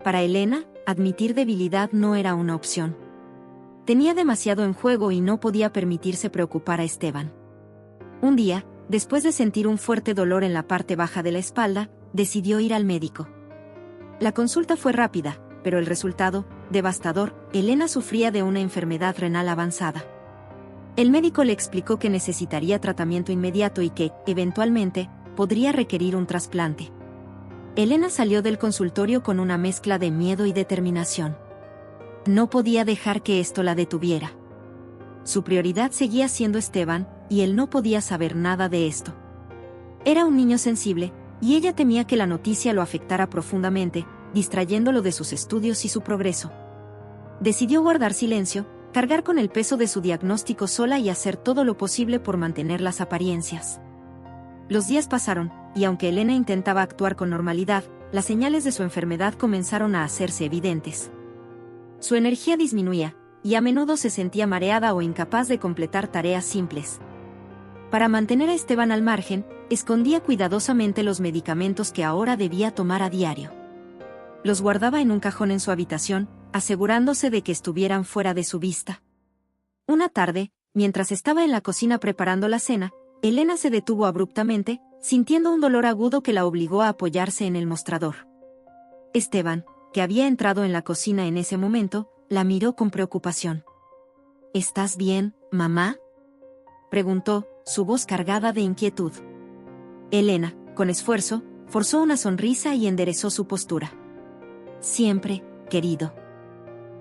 Para Elena, admitir debilidad no era una opción. Tenía demasiado en juego y no podía permitirse preocupar a Esteban. Un día, después de sentir un fuerte dolor en la parte baja de la espalda, decidió ir al médico. La consulta fue rápida, pero el resultado, devastador. Elena sufría de una enfermedad renal avanzada. El médico le explicó que necesitaría tratamiento inmediato y que, eventualmente, podría requerir un trasplante. Elena salió del consultorio con una mezcla de miedo y determinación. No podía dejar que esto la detuviera. Su prioridad seguía siendo Esteban, y él no podía saber nada de esto. Era un niño sensible, y ella temía que la noticia lo afectara profundamente, distrayéndolo de sus estudios y su progreso. Decidió guardar silencio, cargar con el peso de su diagnóstico sola y hacer todo lo posible por mantener las apariencias. Los días pasaron, y aunque Elena intentaba actuar con normalidad, las señales de su enfermedad comenzaron a hacerse evidentes. Su energía disminuía, y a menudo se sentía mareada o incapaz de completar tareas simples. Para mantener a Esteban al margen, escondía cuidadosamente los medicamentos que ahora debía tomar a diario. Los guardaba en un cajón en su habitación, asegurándose de que estuvieran fuera de su vista. Una tarde, mientras estaba en la cocina preparando la cena, Elena se detuvo abruptamente, sintiendo un dolor agudo que la obligó a apoyarse en el mostrador. Esteban, que había entrado en la cocina en ese momento, la miró con preocupación. ¿Estás bien, mamá?, preguntó, su voz cargada de inquietud. Elena, con esfuerzo, forzó una sonrisa y enderezó su postura. Siempre, querido.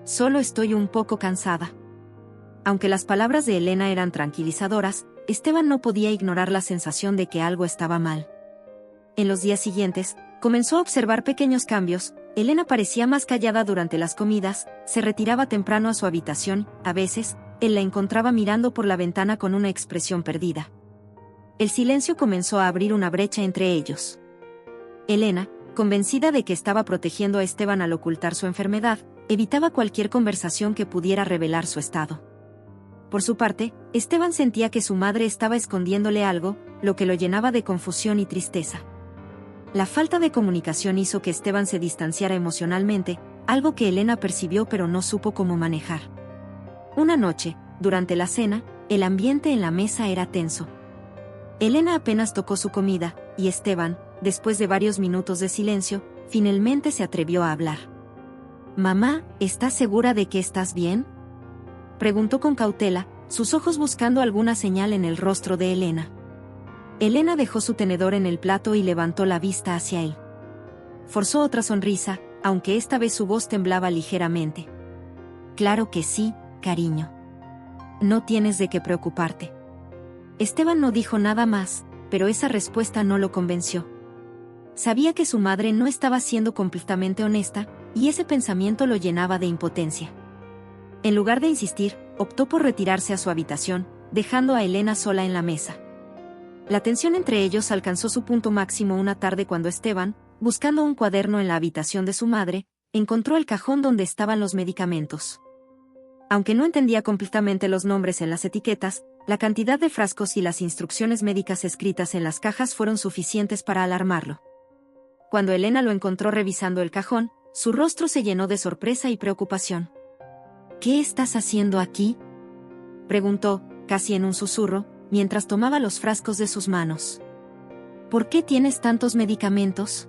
Solo estoy un poco cansada. Aunque las palabras de Elena eran tranquilizadoras, Esteban no podía ignorar la sensación de que algo estaba mal. En los días siguientes, comenzó a observar pequeños cambios. Elena parecía más callada durante las comidas, se retiraba temprano a su habitación, a veces, él la encontraba mirando por la ventana con una expresión perdida. El silencio comenzó a abrir una brecha entre ellos. Elena, convencida de que estaba protegiendo a Esteban al ocultar su enfermedad, evitaba cualquier conversación que pudiera revelar su estado. Por su parte, Esteban sentía que su madre estaba escondiéndole algo, lo que lo llenaba de confusión y tristeza. La falta de comunicación hizo que Esteban se distanciara emocionalmente, algo que Elena percibió pero no supo cómo manejar. Una noche, durante la cena, el ambiente en la mesa era tenso. Elena apenas tocó su comida, y Esteban, después de varios minutos de silencio, finalmente se atrevió a hablar. «Mamá, ¿estás segura de que estás bien?», preguntó con cautela, sus ojos buscando alguna señal en el rostro de Elena. Elena dejó su tenedor en el plato y levantó la vista hacia él. Forzó otra sonrisa, aunque esta vez su voz temblaba ligeramente. «Claro que sí, cariño. No tienes de qué preocuparte». Esteban no dijo nada más, pero esa respuesta no lo convenció. Sabía que su madre no estaba siendo completamente honesta, y ese pensamiento lo llenaba de impotencia. En lugar de insistir, optó por retirarse a su habitación, dejando a Elena sola en la mesa. La tensión entre ellos alcanzó su punto máximo una tarde cuando Esteban, buscando un cuaderno en la habitación de su madre, encontró el cajón donde estaban los medicamentos. Aunque no entendía completamente los nombres en las etiquetas, la cantidad de frascos y las instrucciones médicas escritas en las cajas fueron suficientes para alarmarlo. Cuando Elena lo encontró revisando el cajón, su rostro se llenó de sorpresa y preocupación. «¿Qué estás haciendo aquí?», preguntó, casi en un susurro, mientras tomaba los frascos de sus manos. «¿Por qué tienes tantos medicamentos?»,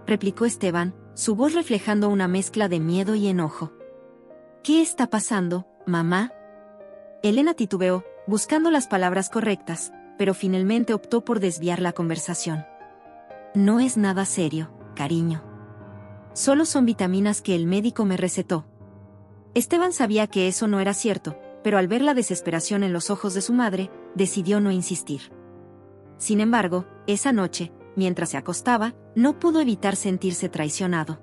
replicó Esteban, su voz reflejando una mezcla de miedo y enojo. «¿Qué está pasando, mamá?». Elena titubeó, buscando las palabras correctas, pero finalmente optó por desviar la conversación. «No es nada serio», cariño. Solo son vitaminas que el médico me recetó. Esteban sabía que eso no era cierto, pero al ver la desesperación en los ojos de su madre, decidió no insistir. Sin embargo, esa noche, mientras se acostaba, no pudo evitar sentirse traicionado.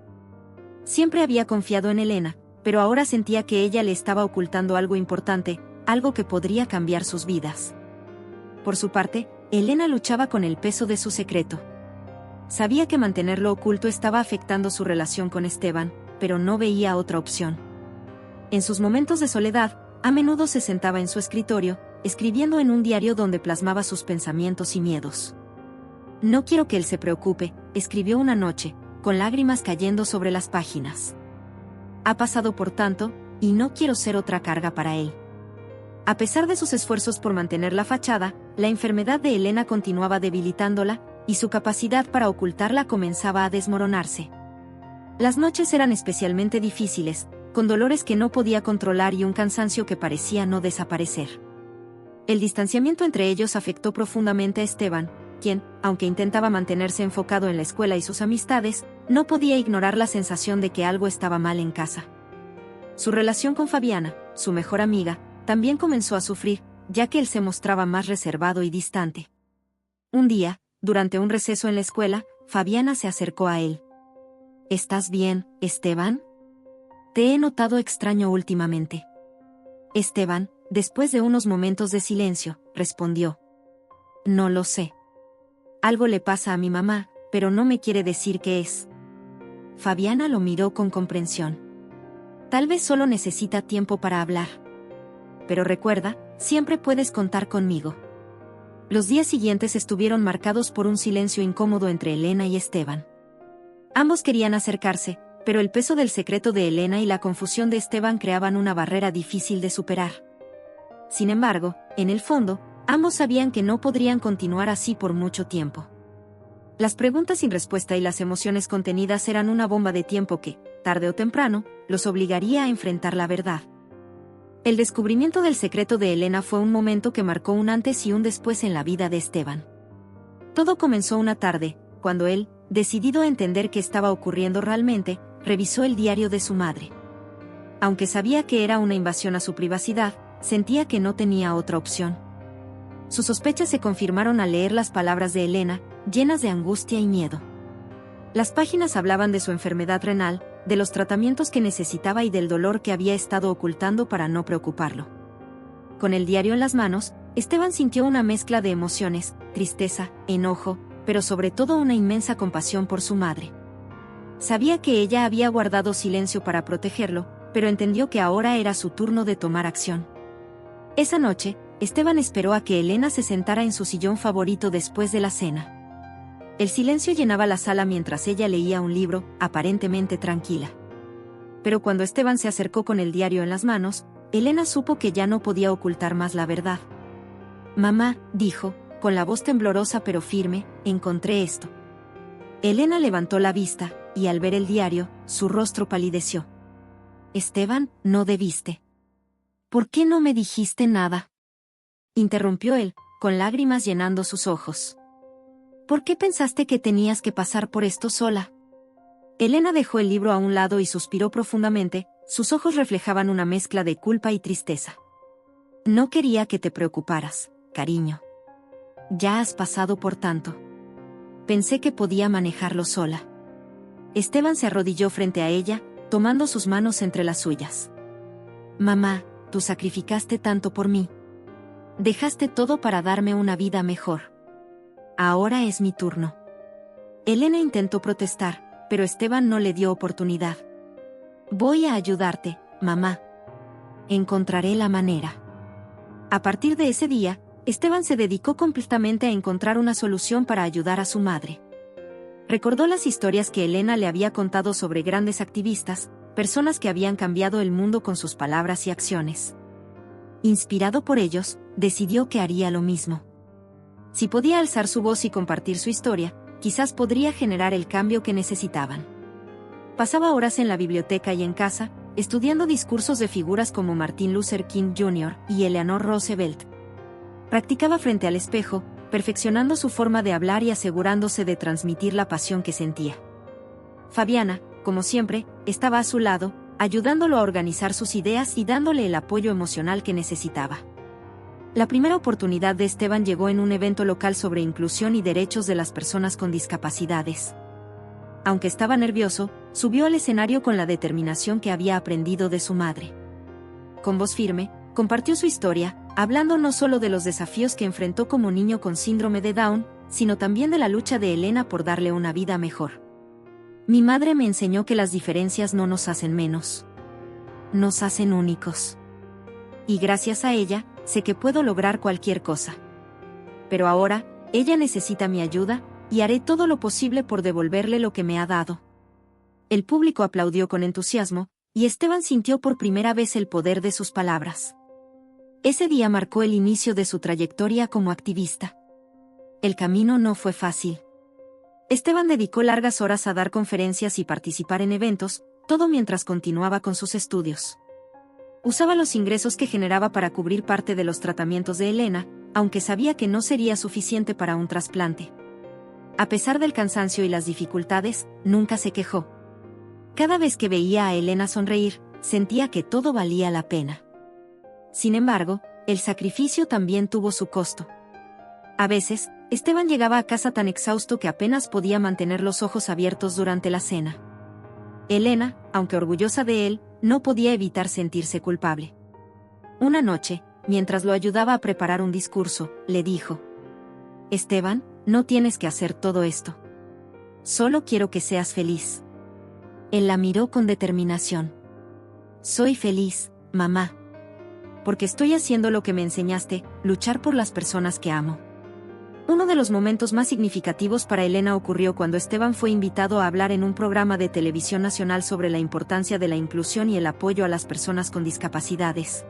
Siempre había confiado en Elena, pero ahora sentía que ella le estaba ocultando algo importante, algo que podría cambiar sus vidas. Por su parte, Elena luchaba con el peso de su secreto. Sabía que mantenerlo oculto estaba afectando su relación con Esteban, pero no veía otra opción. En sus momentos de soledad, a menudo se sentaba en su escritorio, escribiendo en un diario donde plasmaba sus pensamientos y miedos. No quiero que él se preocupe, escribió una noche, con lágrimas cayendo sobre las páginas. Ha pasado por tanto, y no quiero ser otra carga para él. A pesar de sus esfuerzos por mantener la fachada, la enfermedad de Elena continuaba debilitándola, y su capacidad para ocultarla comenzaba a desmoronarse. Las noches eran especialmente difíciles, con dolores que no podía controlar y un cansancio que parecía no desaparecer. El distanciamiento entre ellos afectó profundamente a Esteban, quien, aunque intentaba mantenerse enfocado en la escuela y sus amistades, no podía ignorar la sensación de que algo estaba mal en casa. Su relación con Fabiana, su mejor amiga, también comenzó a sufrir, ya que él se mostraba más reservado y distante. Un día, durante un receso en la escuela, Fabiana se acercó a él. ¿Estás bien, Esteban? Te he notado extraño últimamente. Esteban, después de unos momentos de silencio, respondió. No lo sé. Algo le pasa a mi mamá, pero no me quiere decir qué es. Fabiana lo miró con comprensión. Tal vez solo necesita tiempo para hablar. Pero recuerda, siempre puedes contar conmigo. Los días siguientes estuvieron marcados por un silencio incómodo entre Elena y Esteban. Ambos querían acercarse, pero el peso del secreto de Elena y la confusión de Esteban creaban una barrera difícil de superar. Sin embargo, en el fondo, ambos sabían que no podrían continuar así por mucho tiempo. Las preguntas sin respuesta y las emociones contenidas eran una bomba de tiempo que, tarde o temprano, los obligaría a enfrentar la verdad. El descubrimiento del secreto de Elena fue un momento que marcó un antes y un después en la vida de Esteban. Todo comenzó una tarde, cuando él, decidido a entender qué estaba ocurriendo realmente, revisó el diario de su madre. Aunque sabía que era una invasión a su privacidad, sentía que no tenía otra opción. Sus sospechas se confirmaron al leer las palabras de Elena, llenas de angustia y miedo. Las páginas hablaban de su enfermedad renal, de los tratamientos que necesitaba y del dolor que había estado ocultando para no preocuparlo. Con el diario en las manos, Esteban sintió una mezcla de emociones, tristeza, enojo, pero sobre todo una inmensa compasión por su madre. Sabía que ella había guardado silencio para protegerlo, pero entendió que ahora era su turno de tomar acción. Esa noche, Esteban esperó a que Elena se sentara en su sillón favorito después de la cena. El silencio llenaba la sala mientras ella leía un libro, aparentemente tranquila. Pero cuando Esteban se acercó con el diario en las manos, Elena supo que ya no podía ocultar más la verdad. Mamá, dijo, con la voz temblorosa pero firme, encontré esto. Elena levantó la vista, y al ver el diario, su rostro palideció. Esteban, no debiste. ¿Por qué no me dijiste nada? Interrumpió él, con lágrimas llenando sus ojos. ¿Por qué pensaste que tenías que pasar por esto sola? Elena dejó el libro a un lado y suspiró profundamente, sus ojos reflejaban una mezcla de culpa y tristeza. No quería que te preocuparas, cariño. Ya has pasado por tanto. Pensé que podía manejarlo sola. Esteban se arrodilló frente a ella, tomando sus manos entre las suyas. Mamá, tú sacrificaste tanto por mí. Dejaste todo para darme una vida mejor. Ahora es mi turno. Elena intentó protestar, pero Esteban no le dio oportunidad. Voy a ayudarte, mamá. Encontraré la manera. A partir de ese día, Esteban se dedicó completamente a encontrar una solución para ayudar a su madre. Recordó las historias que Elena le había contado sobre grandes activistas, personas que habían cambiado el mundo con sus palabras y acciones. Inspirado por ellos, decidió que haría lo mismo. Si podía alzar su voz y compartir su historia, quizás podría generar el cambio que necesitaban. Pasaba horas en la biblioteca y en casa, estudiando discursos de figuras como Martin Luther King Jr. y Eleanor Roosevelt. Practicaba frente al espejo, perfeccionando su forma de hablar y asegurándose de transmitir la pasión que sentía. Fabiana, como siempre, estaba a su lado, ayudándolo a organizar sus ideas y dándole el apoyo emocional que necesitaba. La primera oportunidad de Esteban llegó en un evento local sobre inclusión y derechos de las personas con discapacidades. Aunque estaba nervioso, subió al escenario con la determinación que había aprendido de su madre. Con voz firme, compartió su historia, hablando no solo de los desafíos que enfrentó como niño con síndrome de Down, sino también de la lucha de Elena por darle una vida mejor. Mi madre me enseñó que las diferencias no nos hacen menos. Nos hacen únicos. Y gracias a ella, sé que puedo lograr cualquier cosa. Pero ahora, ella necesita mi ayuda, y haré todo lo posible por devolverle lo que me ha dado. El público aplaudió con entusiasmo, y Esteban sintió por primera vez el poder de sus palabras. Ese día marcó el inicio de su trayectoria como activista. El camino no fue fácil. Esteban dedicó largas horas a dar conferencias y participar en eventos, todo mientras continuaba con sus estudios. Usaba los ingresos que generaba para cubrir parte de los tratamientos de Elena, aunque sabía que no sería suficiente para un trasplante. A pesar del cansancio y las dificultades, nunca se quejó. Cada vez que veía a Elena sonreír, sentía que todo valía la pena. Sin embargo, el sacrificio también tuvo su costo. A veces, Esteban llegaba a casa tan exhausto que apenas podía mantener los ojos abiertos durante la cena. Elena, aunque orgullosa de él, no podía evitar sentirse culpable. Una noche, mientras lo ayudaba a preparar un discurso, le dijo: «Esteban, no tienes que hacer todo esto. Solo quiero que seas feliz». Él la miró con determinación. «Soy feliz, mamá. Porque estoy haciendo lo que me enseñaste, luchar por las personas que amo». Uno de los momentos más significativos para Elena ocurrió cuando Esteban fue invitado a hablar en un programa de televisión nacional sobre la importancia de la inclusión y el apoyo a las personas con discapacidades.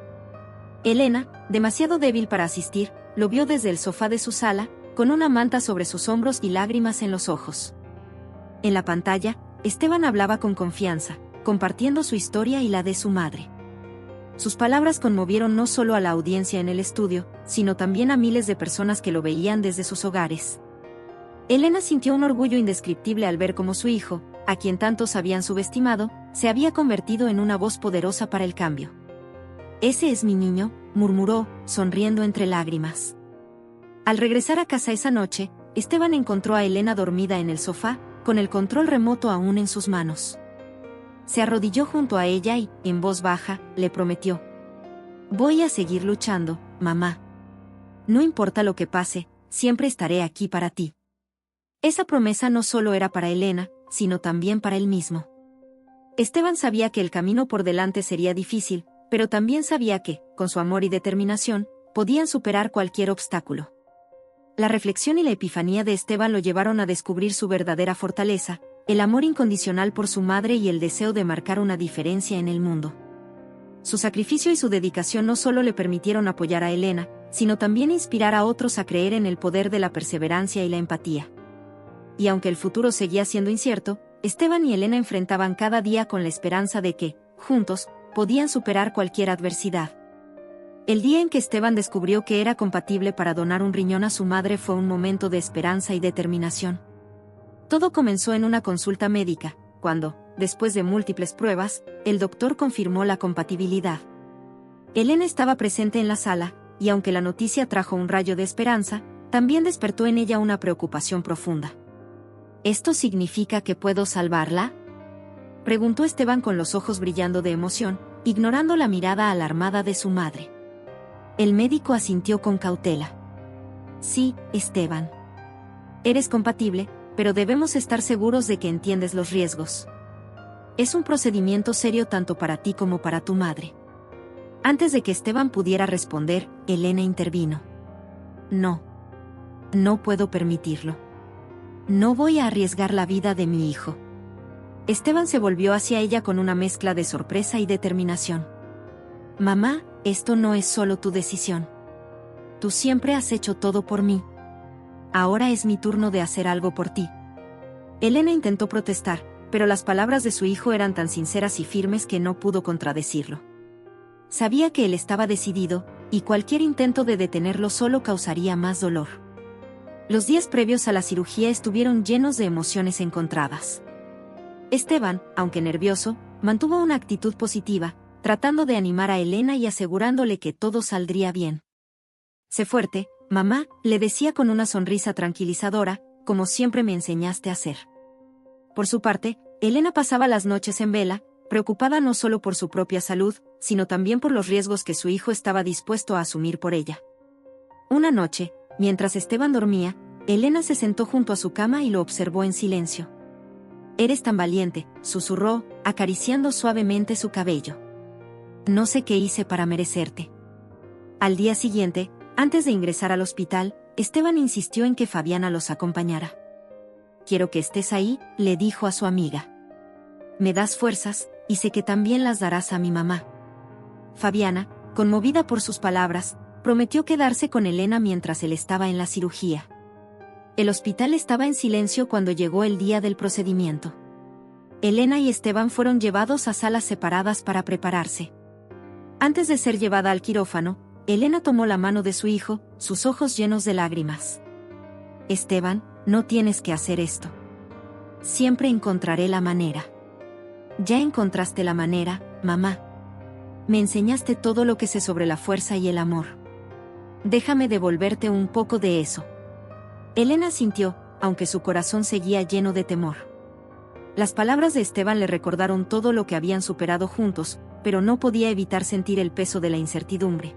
Elena, demasiado débil para asistir, lo vio desde el sofá de su sala, con una manta sobre sus hombros y lágrimas en los ojos. En la pantalla, Esteban hablaba con confianza, compartiendo su historia y la de su madre. Sus palabras conmovieron no solo a la audiencia en el estudio, sino también a miles de personas que lo veían desde sus hogares. Elena sintió un orgullo indescriptible al ver cómo su hijo, a quien tantos habían subestimado, se había convertido en una voz poderosa para el cambio. «Ese es mi niño», murmuró, sonriendo entre lágrimas. Al regresar a casa esa noche, Esteban encontró a Elena dormida en el sofá, con el control remoto aún en sus manos. Se arrodilló junto a ella y, en voz baja, le prometió: «Voy a seguir luchando, mamá. No importa lo que pase, siempre estaré aquí para ti». Esa promesa no solo era para Elena, sino también para él mismo. Esteban sabía que el camino por delante sería difícil, pero también sabía que, con su amor y determinación, podían superar cualquier obstáculo. La reflexión y la epifanía de Esteban lo llevaron a descubrir su verdadera fortaleza, el amor incondicional por su madre y el deseo de marcar una diferencia en el mundo. Su sacrificio y su dedicación no solo le permitieron apoyar a Elena, sino también inspirar a otros a creer en el poder de la perseverancia y la empatía. Y aunque el futuro seguía siendo incierto, Esteban y Elena enfrentaban cada día con la esperanza de que, juntos, podían superar cualquier adversidad. El día en que Esteban descubrió que era compatible para donar un riñón a su madre fue un momento de esperanza y determinación. Todo comenzó en una consulta médica, cuando, después de múltiples pruebas, el doctor confirmó la compatibilidad. Elena estaba presente en la sala, y aunque la noticia trajo un rayo de esperanza, también despertó en ella una preocupación profunda. ¿Esto significa que puedo salvarla?, preguntó Esteban con los ojos brillando de emoción, ignorando la mirada alarmada de su madre. El médico asintió con cautela. «Sí, Esteban. Eres compatible, pero debemos estar seguros de que entiendes los riesgos. Es un procedimiento serio tanto para ti como para tu madre». Antes de que Esteban pudiera responder, Elena intervino. «No. No puedo permitirlo. No voy a arriesgar la vida de mi hijo». Esteban se volvió hacia ella con una mezcla de sorpresa y determinación. «Mamá, esto no es solo tu decisión. Tú siempre has hecho todo por mí. Ahora es mi turno de hacer algo por ti». Elena intentó protestar, pero las palabras de su hijo eran tan sinceras y firmes que no pudo contradecirlo. Sabía que él estaba decidido, y cualquier intento de detenerlo solo causaría más dolor. Los días previos a la cirugía estuvieron llenos de emociones encontradas. Esteban, aunque nervioso, mantuvo una actitud positiva, tratando de animar a Elena y asegurándole que todo saldría bien. Sé fuerte, mamá, le decía con una sonrisa tranquilizadora, como siempre me enseñaste a hacer. Por su parte, Elena pasaba las noches en vela, preocupada no solo por su propia salud, sino también por los riesgos que su hijo estaba dispuesto a asumir por ella. Una noche, mientras Esteban dormía, Elena se sentó junto a su cama y lo observó en silencio. «Eres tan valiente», susurró, acariciando suavemente su cabello. «No sé qué hice para merecerte». Al día siguiente, antes de ingresar al hospital, Esteban insistió en que Fabiana los acompañara. «Quiero que estés ahí», le dijo a su amiga. «Me das fuerzas, y sé que también las darás a mi mamá». Fabiana, conmovida por sus palabras, prometió quedarse con Elena mientras él estaba en la cirugía. El hospital estaba en silencio cuando llegó el día del procedimiento. Elena y Esteban fueron llevados a salas separadas para prepararse. Antes de ser llevada al quirófano, Elena tomó la mano de su hijo, sus ojos llenos de lágrimas. «Esteban, no tienes que hacer esto. Siempre encontraré la manera». «Ya encontraste la manera, mamá. Me enseñaste todo lo que sé sobre la fuerza y el amor. Déjame devolverte un poco de eso». Elena sintió, aunque su corazón seguía lleno de temor. Las palabras de Esteban le recordaron todo lo que habían superado juntos, pero no podía evitar sentir el peso de la incertidumbre.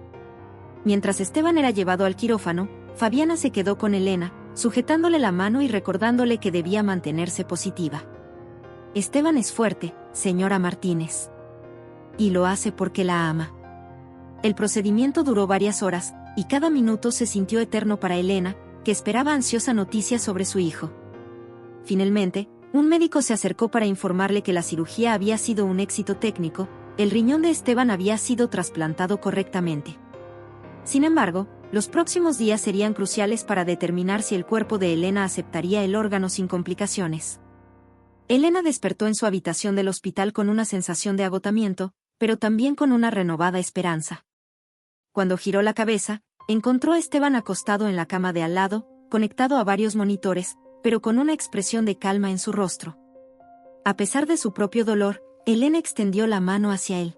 Mientras Esteban era llevado al quirófano, Fabiana se quedó con Elena, sujetándole la mano y recordándole que debía mantenerse positiva. «Esteban es fuerte, señora Martínez. Y lo hace porque la ama». El procedimiento duró varias horas, y cada minuto se sintió eterno para Elena, que esperaba ansiosa noticias sobre su hijo. Finalmente, un médico se acercó para informarle que la cirugía había sido un éxito técnico, el riñón de Esteban había sido trasplantado correctamente. Sin embargo, los próximos días serían cruciales para determinar si el cuerpo de Elena aceptaría el órgano sin complicaciones. Elena despertó en su habitación del hospital con una sensación de agotamiento, pero también con una renovada esperanza. Cuando giró la cabeza, encontró a Esteban acostado en la cama de al lado, conectado a varios monitores, pero con una expresión de calma en su rostro. A pesar de su propio dolor, Elena extendió la mano hacia él.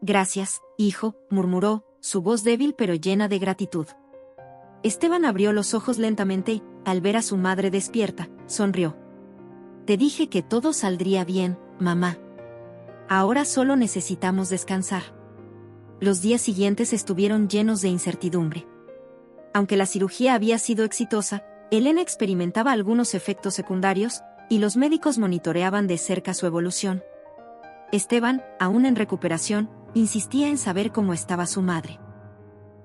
«Gracias, hijo», murmuró, su voz débil pero llena de gratitud. Esteban abrió los ojos lentamente y, al ver a su madre despierta, sonrió. «Te dije que todo saldría bien, mamá. Ahora solo necesitamos descansar». Los días siguientes estuvieron llenos de incertidumbre. Aunque la cirugía había sido exitosa, Elena experimentaba algunos efectos secundarios, y los médicos monitoreaban de cerca su evolución. Esteban, aún en recuperación, insistía en saber cómo estaba su madre.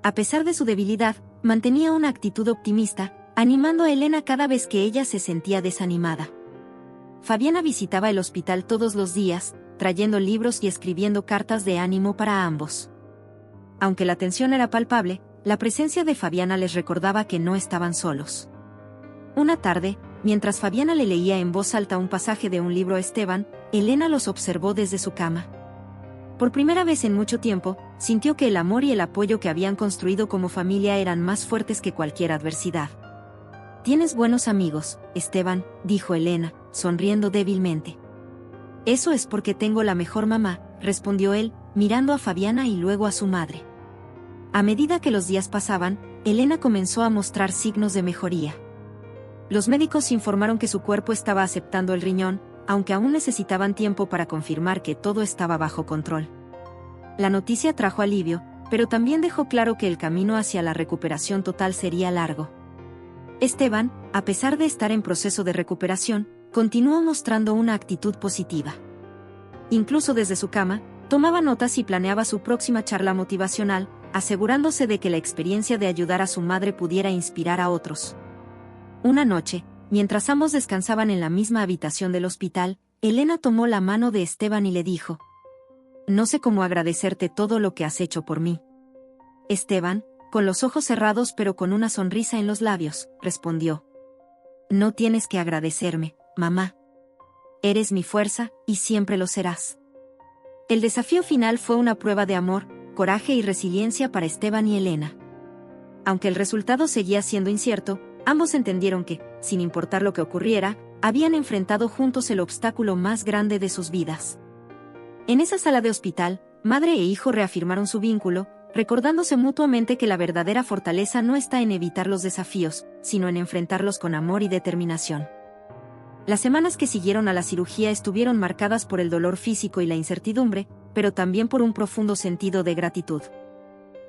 A pesar de su debilidad, mantenía una actitud optimista, animando a Elena cada vez que ella se sentía desanimada. Fabiana visitaba el hospital todos los días, trayendo libros y escribiendo cartas de ánimo para ambos. Aunque la tensión era palpable, la presencia de Fabiana les recordaba que no estaban solos. Una tarde, mientras Fabiana le leía en voz alta un pasaje de un libro a Esteban, Elena los observó desde su cama. Por primera vez en mucho tiempo, sintió que el amor y el apoyo que habían construido como familia eran más fuertes que cualquier adversidad. «Tienes buenos amigos, Esteban», dijo Elena, sonriendo débilmente. «Eso es porque tengo la mejor mamá», respondió él, mirando a Fabiana y luego a su madre. A medida que los días pasaban, Elena comenzó a mostrar signos de mejoría. Los médicos informaron que su cuerpo estaba aceptando el riñón, aunque aún necesitaban tiempo para confirmar que todo estaba bajo control. La noticia trajo alivio, pero también dejó claro que el camino hacia la recuperación total sería largo. Esteban, a pesar de estar en proceso de recuperación, continuó mostrando una actitud positiva. Incluso desde su cama, tomaba notas y planeaba su próxima charla motivacional, asegurándose de que la experiencia de ayudar a su madre pudiera inspirar a otros. Una noche, mientras ambos descansaban en la misma habitación del hospital, Elena tomó la mano de Esteban y le dijo: «No sé cómo agradecerte todo lo que has hecho por mí». Esteban, con los ojos cerrados pero con una sonrisa en los labios, respondió: «No tienes que agradecerme, mamá. Eres mi fuerza, y siempre lo serás». El desafío final fue una prueba de amor, coraje y resiliencia para Esteban y Elena. Aunque el resultado seguía siendo incierto, ambos entendieron que, sin importar lo que ocurriera, habían enfrentado juntos el obstáculo más grande de sus vidas. En esa sala de hospital, madre e hijo reafirmaron su vínculo, recordándose mutuamente que la verdadera fortaleza no está en evitar los desafíos, sino en enfrentarlos con amor y determinación. Las semanas que siguieron a la cirugía estuvieron marcadas por el dolor físico y la incertidumbre, pero también por un profundo sentido de gratitud.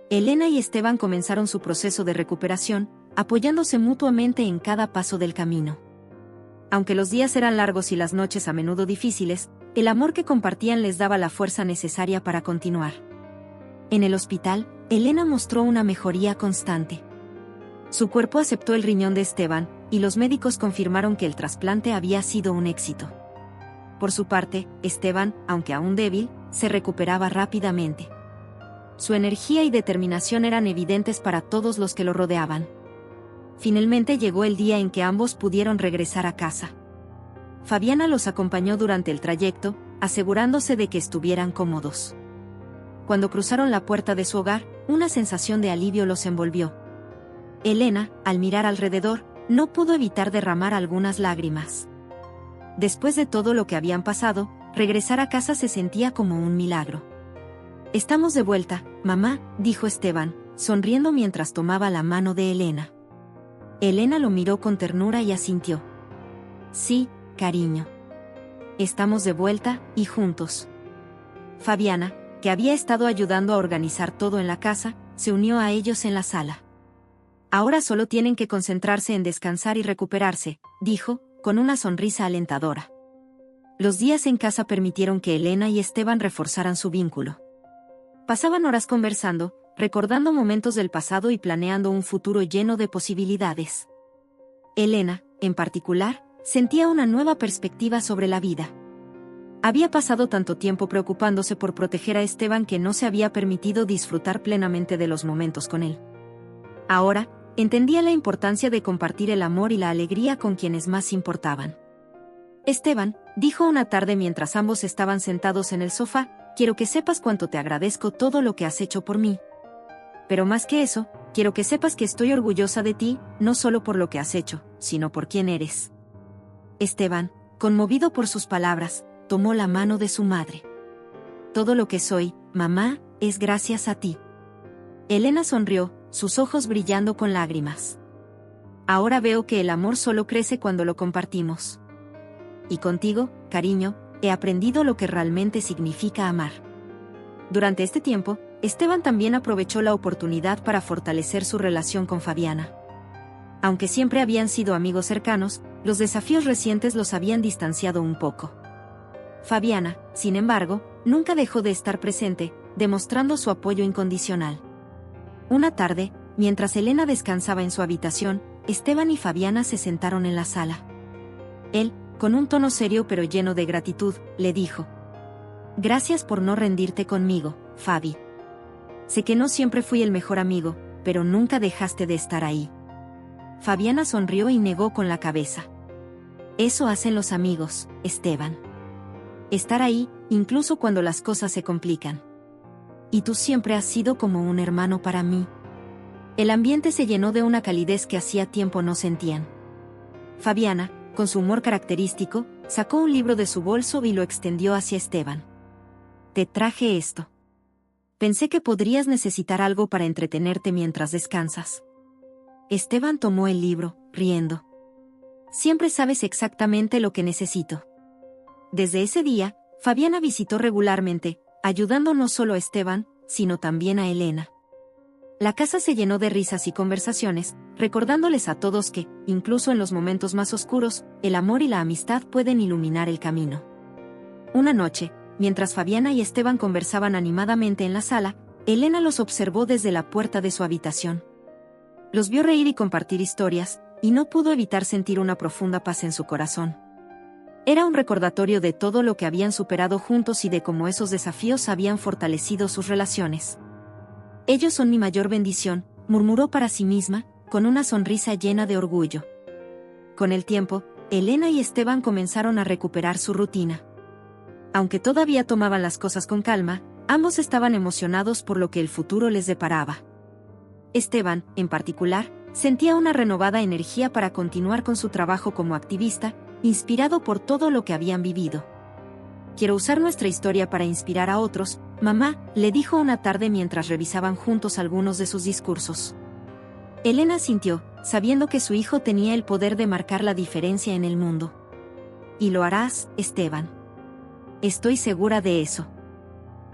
Elena y Esteban comenzaron su proceso de recuperación, apoyándose mutuamente en cada paso del camino. Aunque los días eran largos y las noches a menudo difíciles, el amor que compartían les daba la fuerza necesaria para continuar. En el hospital, Elena mostró una mejoría constante. Su cuerpo aceptó el riñón de Esteban, y los médicos confirmaron que el trasplante había sido un éxito. Por su parte, Esteban, aunque aún débil, se recuperaba rápidamente. Su energía y determinación eran evidentes para todos los que lo rodeaban. Finalmente llegó el día en que ambos pudieron regresar a casa. Fabiana los acompañó durante el trayecto, asegurándose de que estuvieran cómodos. Cuando cruzaron la puerta de su hogar, una sensación de alivio los envolvió. Elena, al mirar alrededor, no pudo evitar derramar algunas lágrimas. Después de todo lo que habían pasado, regresar a casa se sentía como un milagro. «Estamos de vuelta, mamá», dijo Esteban, sonriendo mientras tomaba la mano de Elena. Elena lo miró con ternura y asintió. «Sí, cariño. Estamos de vuelta, y juntos». Fabiana, que había estado ayudando a organizar todo en la casa, se unió a ellos en la sala. «Ahora solo tienen que concentrarse en descansar y recuperarse», dijo, con una sonrisa alentadora. Los días en casa permitieron que Elena y Esteban reforzaran su vínculo. Pasaban horas conversando, recordando momentos del pasado y planeando un futuro lleno de posibilidades. Elena, en particular, sentía una nueva perspectiva sobre la vida. Había pasado tanto tiempo preocupándose por proteger a Esteban que no se había permitido disfrutar plenamente de los momentos con él. Ahora, entendía la importancia de compartir el amor y la alegría con quienes más importaban. «Esteban», dijo una tarde mientras ambos estaban sentados en el sofá, «quiero que sepas cuánto te agradezco todo lo que has hecho por mí. Pero más que eso, quiero que sepas que estoy orgullosa de ti, no solo por lo que has hecho, sino por quién eres». Esteban, conmovido por sus palabras, tomó la mano de su madre. «Todo lo que soy, mamá, es gracias a ti». Elena sonrió, sus ojos brillando con lágrimas. «Ahora veo que el amor solo crece cuando lo compartimos. Y contigo, cariño, he aprendido lo que realmente significa amar». Durante este tiempo, Esteban también aprovechó la oportunidad para fortalecer su relación con Fabiana. Aunque siempre habían sido amigos cercanos, los desafíos recientes los habían distanciado un poco. Fabiana, sin embargo, nunca dejó de estar presente, demostrando su apoyo incondicional. Una tarde, mientras Elena descansaba en su habitación, Esteban y Fabiana se sentaron en la sala. Él, con un tono serio pero lleno de gratitud, le dijo: «Gracias por no rendirte conmigo, Fabi. Sé que no siempre fui el mejor amigo, pero nunca dejaste de estar ahí». Fabiana sonrió y negó con la cabeza. «Eso hacen los amigos, Esteban. Estar ahí, incluso cuando las cosas se complican. Y tú siempre has sido como un hermano para mí». El ambiente se llenó de una calidez que hacía tiempo no sentían. Fabiana, con su humor característico, sacó un libro de su bolso y lo extendió hacia Esteban. «Te traje esto. Pensé que podrías necesitar algo para entretenerte mientras descansas». Esteban tomó el libro, riendo. «Siempre sabes exactamente lo que necesito». Desde ese día, Fabiana visitó regularmente, ayudando no solo a Esteban, sino también a Elena. La casa se llenó de risas y conversaciones, recordándoles a todos que, incluso en los momentos más oscuros, el amor y la amistad pueden iluminar el camino. Una noche, mientras Fabiana y Esteban conversaban animadamente en la sala, Elena los observó desde la puerta de su habitación. Los vio reír y compartir historias, y no pudo evitar sentir una profunda paz en su corazón. Era un recordatorio de todo lo que habían superado juntos y de cómo esos desafíos habían fortalecido sus relaciones. «Ellos son mi mayor bendición», murmuró para sí misma, con una sonrisa llena de orgullo. Con el tiempo, Elena y Esteban comenzaron a recuperar su rutina. Aunque todavía tomaban las cosas con calma, ambos estaban emocionados por lo que el futuro les deparaba. Esteban, en particular, sentía una renovada energía para continuar con su trabajo como activista, inspirado por todo lo que habían vivido. Quiero usar nuestra historia para inspirar a otros, mamá, le dijo una tarde mientras revisaban juntos algunos de sus discursos. Elena sintió, sabiendo que su hijo tenía el poder de marcar la diferencia en el mundo. Y lo harás, Esteban. Estoy segura de eso.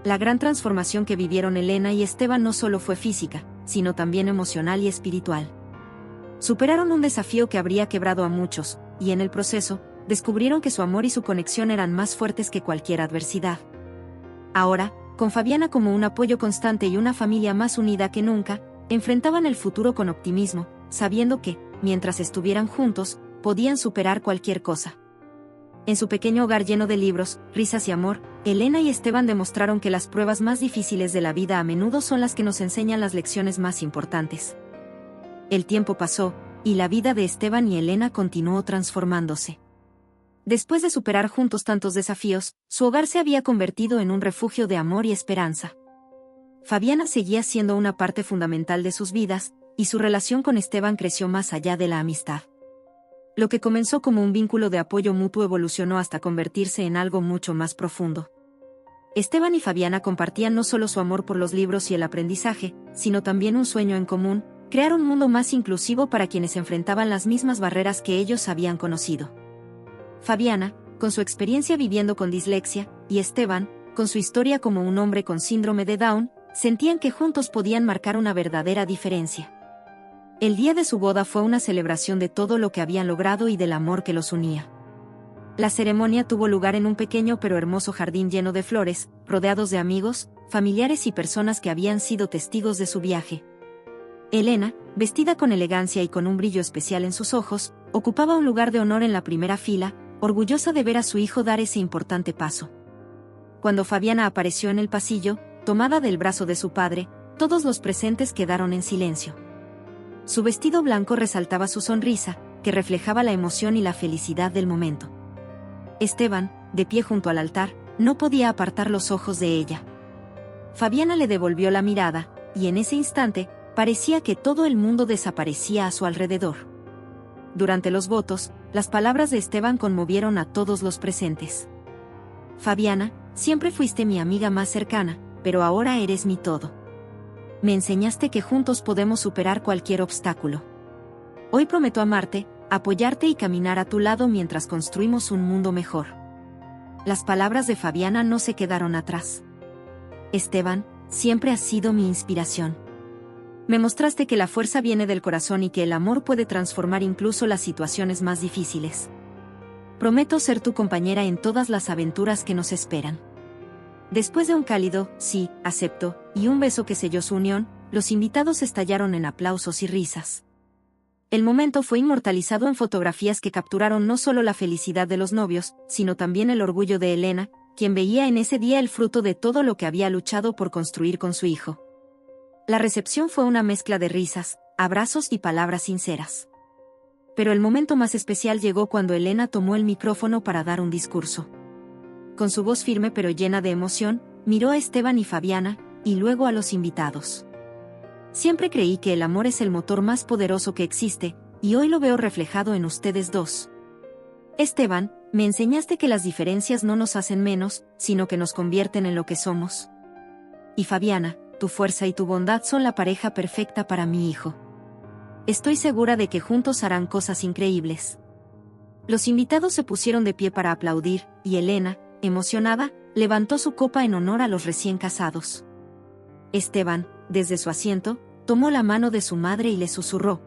La gran transformación que vivieron Elena y Esteban no solo fue física, sino también emocional y espiritual. Superaron un desafío que habría quebrado a muchos, y en el proceso, descubrieron que su amor y su conexión eran más fuertes que cualquier adversidad. Ahora, con Fabiana como un apoyo constante y una familia más unida que nunca, enfrentaban el futuro con optimismo, sabiendo que, mientras estuvieran juntos, podían superar cualquier cosa. En su pequeño hogar lleno de libros, risas y amor, Elena y Esteban demostraron que las pruebas más difíciles de la vida a menudo son las que nos enseñan las lecciones más importantes. El tiempo pasó, y la vida de Esteban y Elena continuó transformándose. Después de superar juntos tantos desafíos, su hogar se había convertido en un refugio de amor y esperanza. Fabiana seguía siendo una parte fundamental de sus vidas, y su relación con Esteban creció más allá de la amistad. Lo que comenzó como un vínculo de apoyo mutuo evolucionó hasta convertirse en algo mucho más profundo. Esteban y Fabiana compartían no solo su amor por los libros y el aprendizaje, sino también un sueño en común: crear un mundo más inclusivo para quienes enfrentaban las mismas barreras que ellos habían conocido. Fabiana, con su experiencia viviendo con dislexia, y Esteban, con su historia como un hombre con síndrome de Down, sentían que juntos podían marcar una verdadera diferencia. El día de su boda fue una celebración de todo lo que habían logrado y del amor que los unía. La ceremonia tuvo lugar en un pequeño pero hermoso jardín lleno de flores, rodeados de amigos, familiares y personas que habían sido testigos de su viaje. Elena, vestida con elegancia y con un brillo especial en sus ojos, ocupaba un lugar de honor en la primera fila, orgullosa de ver a su hijo dar ese importante paso. Cuando Fabiana apareció en el pasillo, tomada del brazo de su padre, todos los presentes quedaron en silencio. Su vestido blanco resaltaba su sonrisa, que reflejaba la emoción y la felicidad del momento. Esteban, de pie junto al altar, no podía apartar los ojos de ella. Fabiana le devolvió la mirada, y en ese instante, parecía que todo el mundo desaparecía a su alrededor. Durante los votos, las palabras de Esteban conmovieron a todos los presentes. Fabiana, siempre fuiste mi amiga más cercana, pero ahora eres mi todo. Me enseñaste que juntos podemos superar cualquier obstáculo. Hoy prometo amarte, apoyarte y caminar a tu lado mientras construimos un mundo mejor. Las palabras de Fabiana no se quedaron atrás. Esteban, siempre has sido mi inspiración. Me mostraste que la fuerza viene del corazón y que el amor puede transformar incluso las situaciones más difíciles. Prometo ser tu compañera en todas las aventuras que nos esperan. Después de un cálido, sí, acepto, y un beso que selló su unión, los invitados estallaron en aplausos y risas. El momento fue inmortalizado en fotografías que capturaron no solo la felicidad de los novios, sino también el orgullo de Elena, quien veía en ese día el fruto de todo lo que había luchado por construir con su hijo. La recepción fue una mezcla de risas, abrazos y palabras sinceras. Pero el momento más especial llegó cuando Elena tomó el micrófono para dar un discurso. Con su voz firme pero llena de emoción, miró a Esteban y Fabiana, y luego a los invitados. Siempre creí que el amor es el motor más poderoso que existe, y hoy lo veo reflejado en ustedes dos. Esteban, me enseñaste que las diferencias no nos hacen menos, sino que nos convierten en lo que somos. Y Fabiana, tu fuerza y tu bondad son la pareja perfecta para mi hijo. Estoy segura de que juntos harán cosas increíbles. Los invitados se pusieron de pie para aplaudir, y Elena, emocionada, levantó su copa en honor a los recién casados. Esteban, desde su asiento, tomó la mano de su madre y le susurró: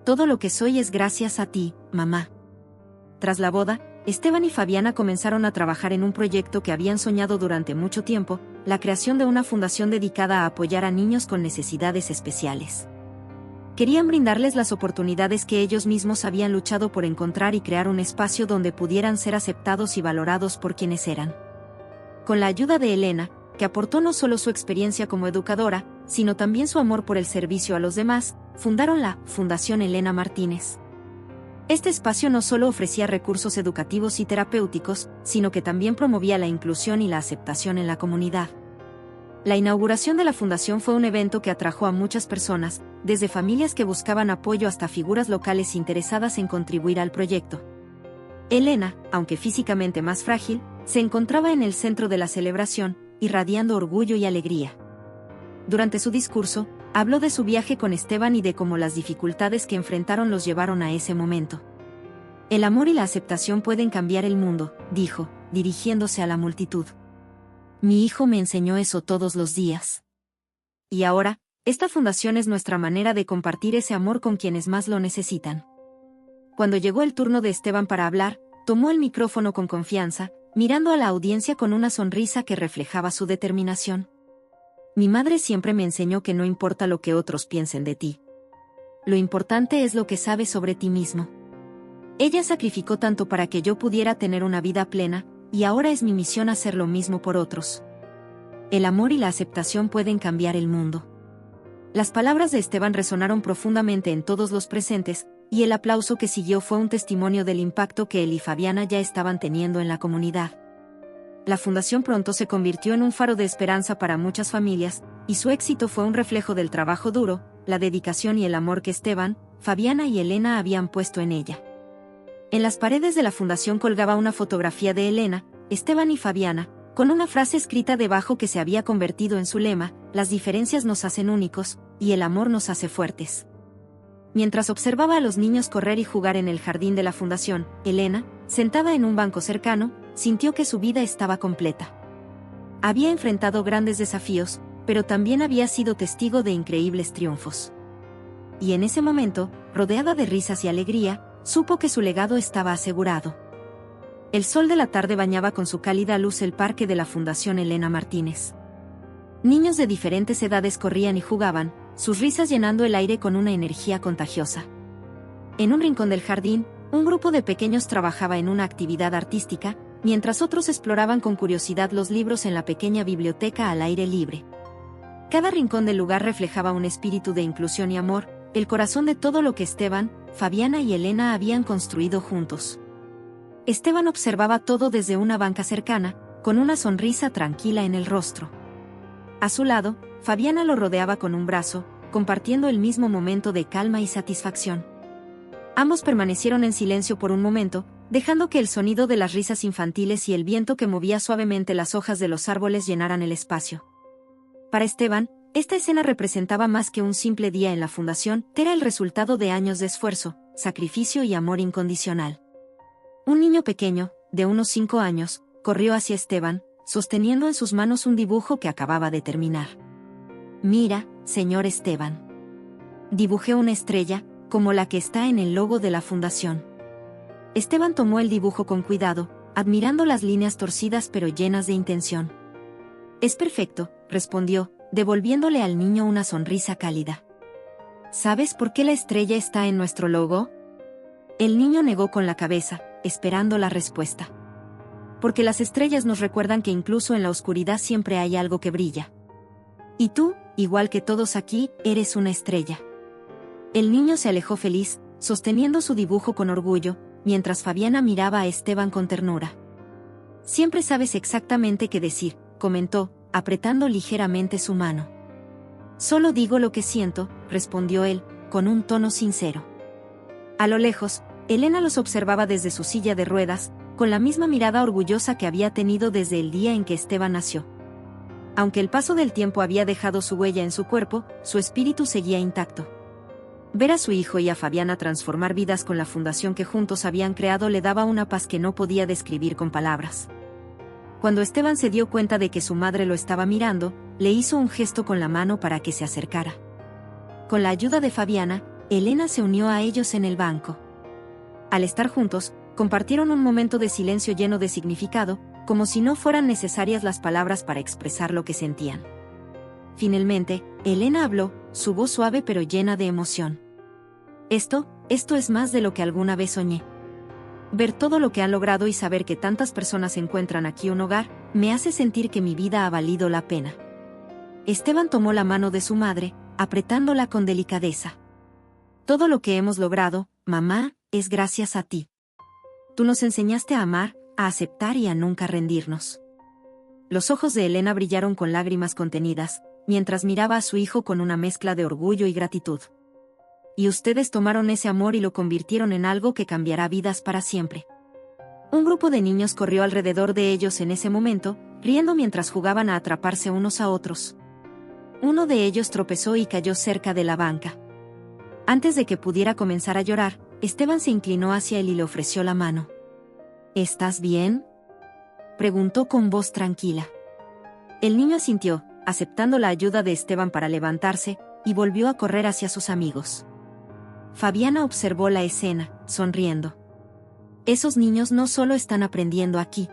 todo lo que soy es gracias a ti, mamá. Tras la boda, Esteban y Fabiana comenzaron a trabajar en un proyecto que habían soñado durante mucho tiempo, la creación de una fundación dedicada a apoyar a niños con necesidades especiales. Querían brindarles las oportunidades que ellos mismos habían luchado por encontrar y crear un espacio donde pudieran ser aceptados y valorados por quienes eran. Con la ayuda de Elena, que aportó no solo su experiencia como educadora, sino también su amor por el servicio a los demás, fundaron la Fundación Elena Martínez. Este espacio no solo ofrecía recursos educativos y terapéuticos, sino que también promovía la inclusión y la aceptación en la comunidad. La inauguración de la fundación fue un evento que atrajo a muchas personas, desde familias que buscaban apoyo hasta figuras locales interesadas en contribuir al proyecto. Elena, aunque físicamente más frágil, se encontraba en el centro de la celebración, irradiando orgullo y alegría. Durante su discurso, habló de su viaje con Esteban y de cómo las dificultades que enfrentaron los llevaron a ese momento. El amor y la aceptación pueden cambiar el mundo, dijo, dirigiéndose a la multitud. Mi hijo me enseñó eso todos los días. Y ahora, esta fundación es nuestra manera de compartir ese amor con quienes más lo necesitan. Cuando llegó el turno de Esteban para hablar, tomó el micrófono con confianza, mirando a la audiencia con una sonrisa que reflejaba su determinación. Mi madre siempre me enseñó que no importa lo que otros piensen de ti. Lo importante es lo que sabes sobre ti mismo. Ella sacrificó tanto para que yo pudiera tener una vida plena, y ahora es mi misión hacer lo mismo por otros. El amor y la aceptación pueden cambiar el mundo. Las palabras de Esteban resonaron profundamente en todos los presentes, y el aplauso que siguió fue un testimonio del impacto que él y Fabiana ya estaban teniendo en la comunidad. La fundación pronto se convirtió en un faro de esperanza para muchas familias, y su éxito fue un reflejo del trabajo duro, la dedicación y el amor que Esteban, Fabiana y Elena habían puesto en ella. En las paredes de la fundación colgaba una fotografía de Elena, Esteban y Fabiana, con una frase escrita debajo que se había convertido en su lema: las diferencias nos hacen únicos, y el amor nos hace fuertes. Mientras observaba a los niños correr y jugar en el jardín de la fundación, Elena, sentada en un banco cercano, sintió que su vida estaba completa. Había enfrentado grandes desafíos, pero también había sido testigo de increíbles triunfos. Y en ese momento, rodeada de risas y alegría, supo que su legado estaba asegurado. El sol de la tarde bañaba con su cálida luz el parque de la Fundación Elena Martínez. Niños de diferentes edades corrían y jugaban, sus risas llenando el aire con una energía contagiosa. En un rincón del jardín, un grupo de pequeños trabajaba en una actividad artística, mientras otros exploraban con curiosidad los libros en la pequeña biblioteca al aire libre. Cada rincón del lugar reflejaba un espíritu de inclusión y amor, el corazón de todo lo que Esteban, Fabiana y Elena habían construido juntos. Esteban observaba todo desde una banca cercana, con una sonrisa tranquila en el rostro. A su lado, Fabiana lo rodeaba con un brazo, compartiendo el mismo momento de calma y satisfacción. Ambos permanecieron en silencio por un momento, dejando que el sonido de las risas infantiles y el viento que movía suavemente las hojas de los árboles llenaran el espacio. Para Esteban, esta escena representaba más que un simple día en la fundación, era el resultado de años de esfuerzo, sacrificio y amor incondicional. Un niño pequeño, de unos 5 años, corrió hacia Esteban, sosteniendo en sus manos un dibujo que acababa de terminar. Mira, señor Esteban. Dibujé una estrella, como la que está en el logo de la fundación. Esteban tomó el dibujo con cuidado, admirando las líneas torcidas pero llenas de intención. Es perfecto, respondió, devolviéndole al niño una sonrisa cálida. ¿Sabes por qué la estrella está en nuestro logo? El niño negó con la cabeza, esperando la respuesta. Porque las estrellas nos recuerdan que incluso en la oscuridad siempre hay algo que brilla. Y tú, igual que todos aquí, eres una estrella. El niño se alejó feliz, sosteniendo su dibujo con orgullo, mientras Fabiana miraba a Esteban con ternura. Siempre sabes exactamente qué decir, comentó, apretando ligeramente su mano. Solo digo lo que siento, respondió él, con un tono sincero. A lo lejos, Elena los observaba desde su silla de ruedas, con la misma mirada orgullosa que había tenido desde el día en que Esteban nació. Aunque el paso del tiempo había dejado su huella en su cuerpo, su espíritu seguía intacto. Ver a su hijo y a Fabiana transformar vidas con la fundación que juntos habían creado le daba una paz que no podía describir con palabras. Cuando Esteban se dio cuenta de que su madre lo estaba mirando, le hizo un gesto con la mano para que se acercara. Con la ayuda de Fabiana, Elena se unió a ellos en el banco. Al estar juntos, compartieron un momento de silencio lleno de significado, como si no fueran necesarias las palabras para expresar lo que sentían. Finalmente, Elena habló, su voz suave pero llena de emoción. Esto es más de lo que alguna vez soñé. Ver todo lo que han logrado y saber que tantas personas encuentran aquí un hogar, me hace sentir que mi vida ha valido la pena. Esteban tomó la mano de su madre, apretándola con delicadeza. Todo lo que hemos logrado, mamá, es gracias a ti. Tú nos enseñaste a amar, a aceptar y a nunca rendirnos. Los ojos de Elena brillaron con lágrimas contenidas, mientras miraba a su hijo con una mezcla de orgullo y gratitud. Y ustedes tomaron ese amor y lo convirtieron en algo que cambiará vidas para siempre. Un grupo de niños corrió alrededor de ellos en ese momento, riendo mientras jugaban a atraparse unos a otros. Uno de ellos tropezó y cayó cerca de la banca. Antes de que pudiera comenzar a llorar, Esteban se inclinó hacia él y le ofreció la mano. ¿Estás bien?, preguntó con voz tranquila. El niño asintió, aceptando la ayuda de Esteban para levantarse, y volvió a correr hacia sus amigos. Fabiana observó la escena, sonriendo. Esos niños no solo están aprendiendo aquí.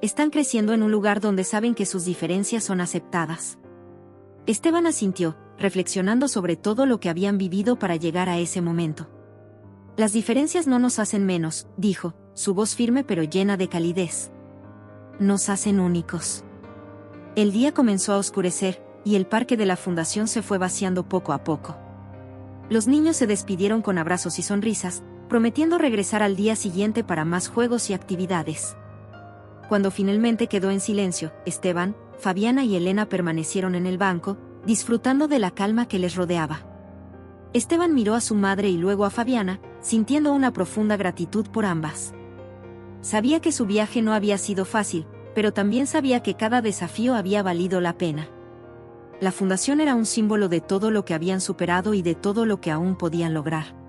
Están creciendo en un lugar donde saben que sus diferencias son aceptadas. Esteban asintió, reflexionando sobre todo lo que habían vivido para llegar a ese momento. Las diferencias no nos hacen menos, dijo, su voz firme pero llena de calidez. Nos hacen únicos. El día comenzó a oscurecer, y el parque de la fundación se fue vaciando poco a poco. Los niños se despidieron con abrazos y sonrisas, prometiendo regresar al día siguiente para más juegos y actividades. Cuando finalmente quedó en silencio, Esteban, Fabiana y Elena permanecieron en el banco, disfrutando de la calma que les rodeaba. Esteban miró a su madre y luego a Fabiana, sintiendo una profunda gratitud por ambas. Sabía que su viaje no había sido fácil, pero también sabía que cada desafío había valido la pena. La fundación era un símbolo de todo lo que habían superado y de todo lo que aún podían lograr.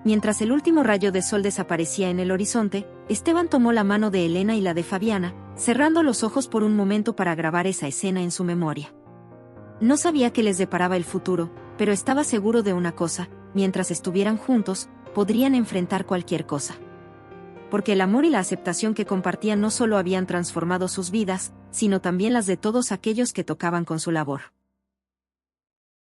Mientras el último rayo de sol desaparecía en el horizonte, Esteban tomó la mano de Elena y la de Fabiana, cerrando los ojos por un momento para grabar esa escena en su memoria. No sabía qué les deparaba el futuro, pero estaba seguro de una cosa: mientras estuvieran juntos, podrían enfrentar cualquier cosa. Porque el amor y la aceptación que compartían no solo habían transformado sus vidas, sino también las de todos aquellos que tocaban con su labor.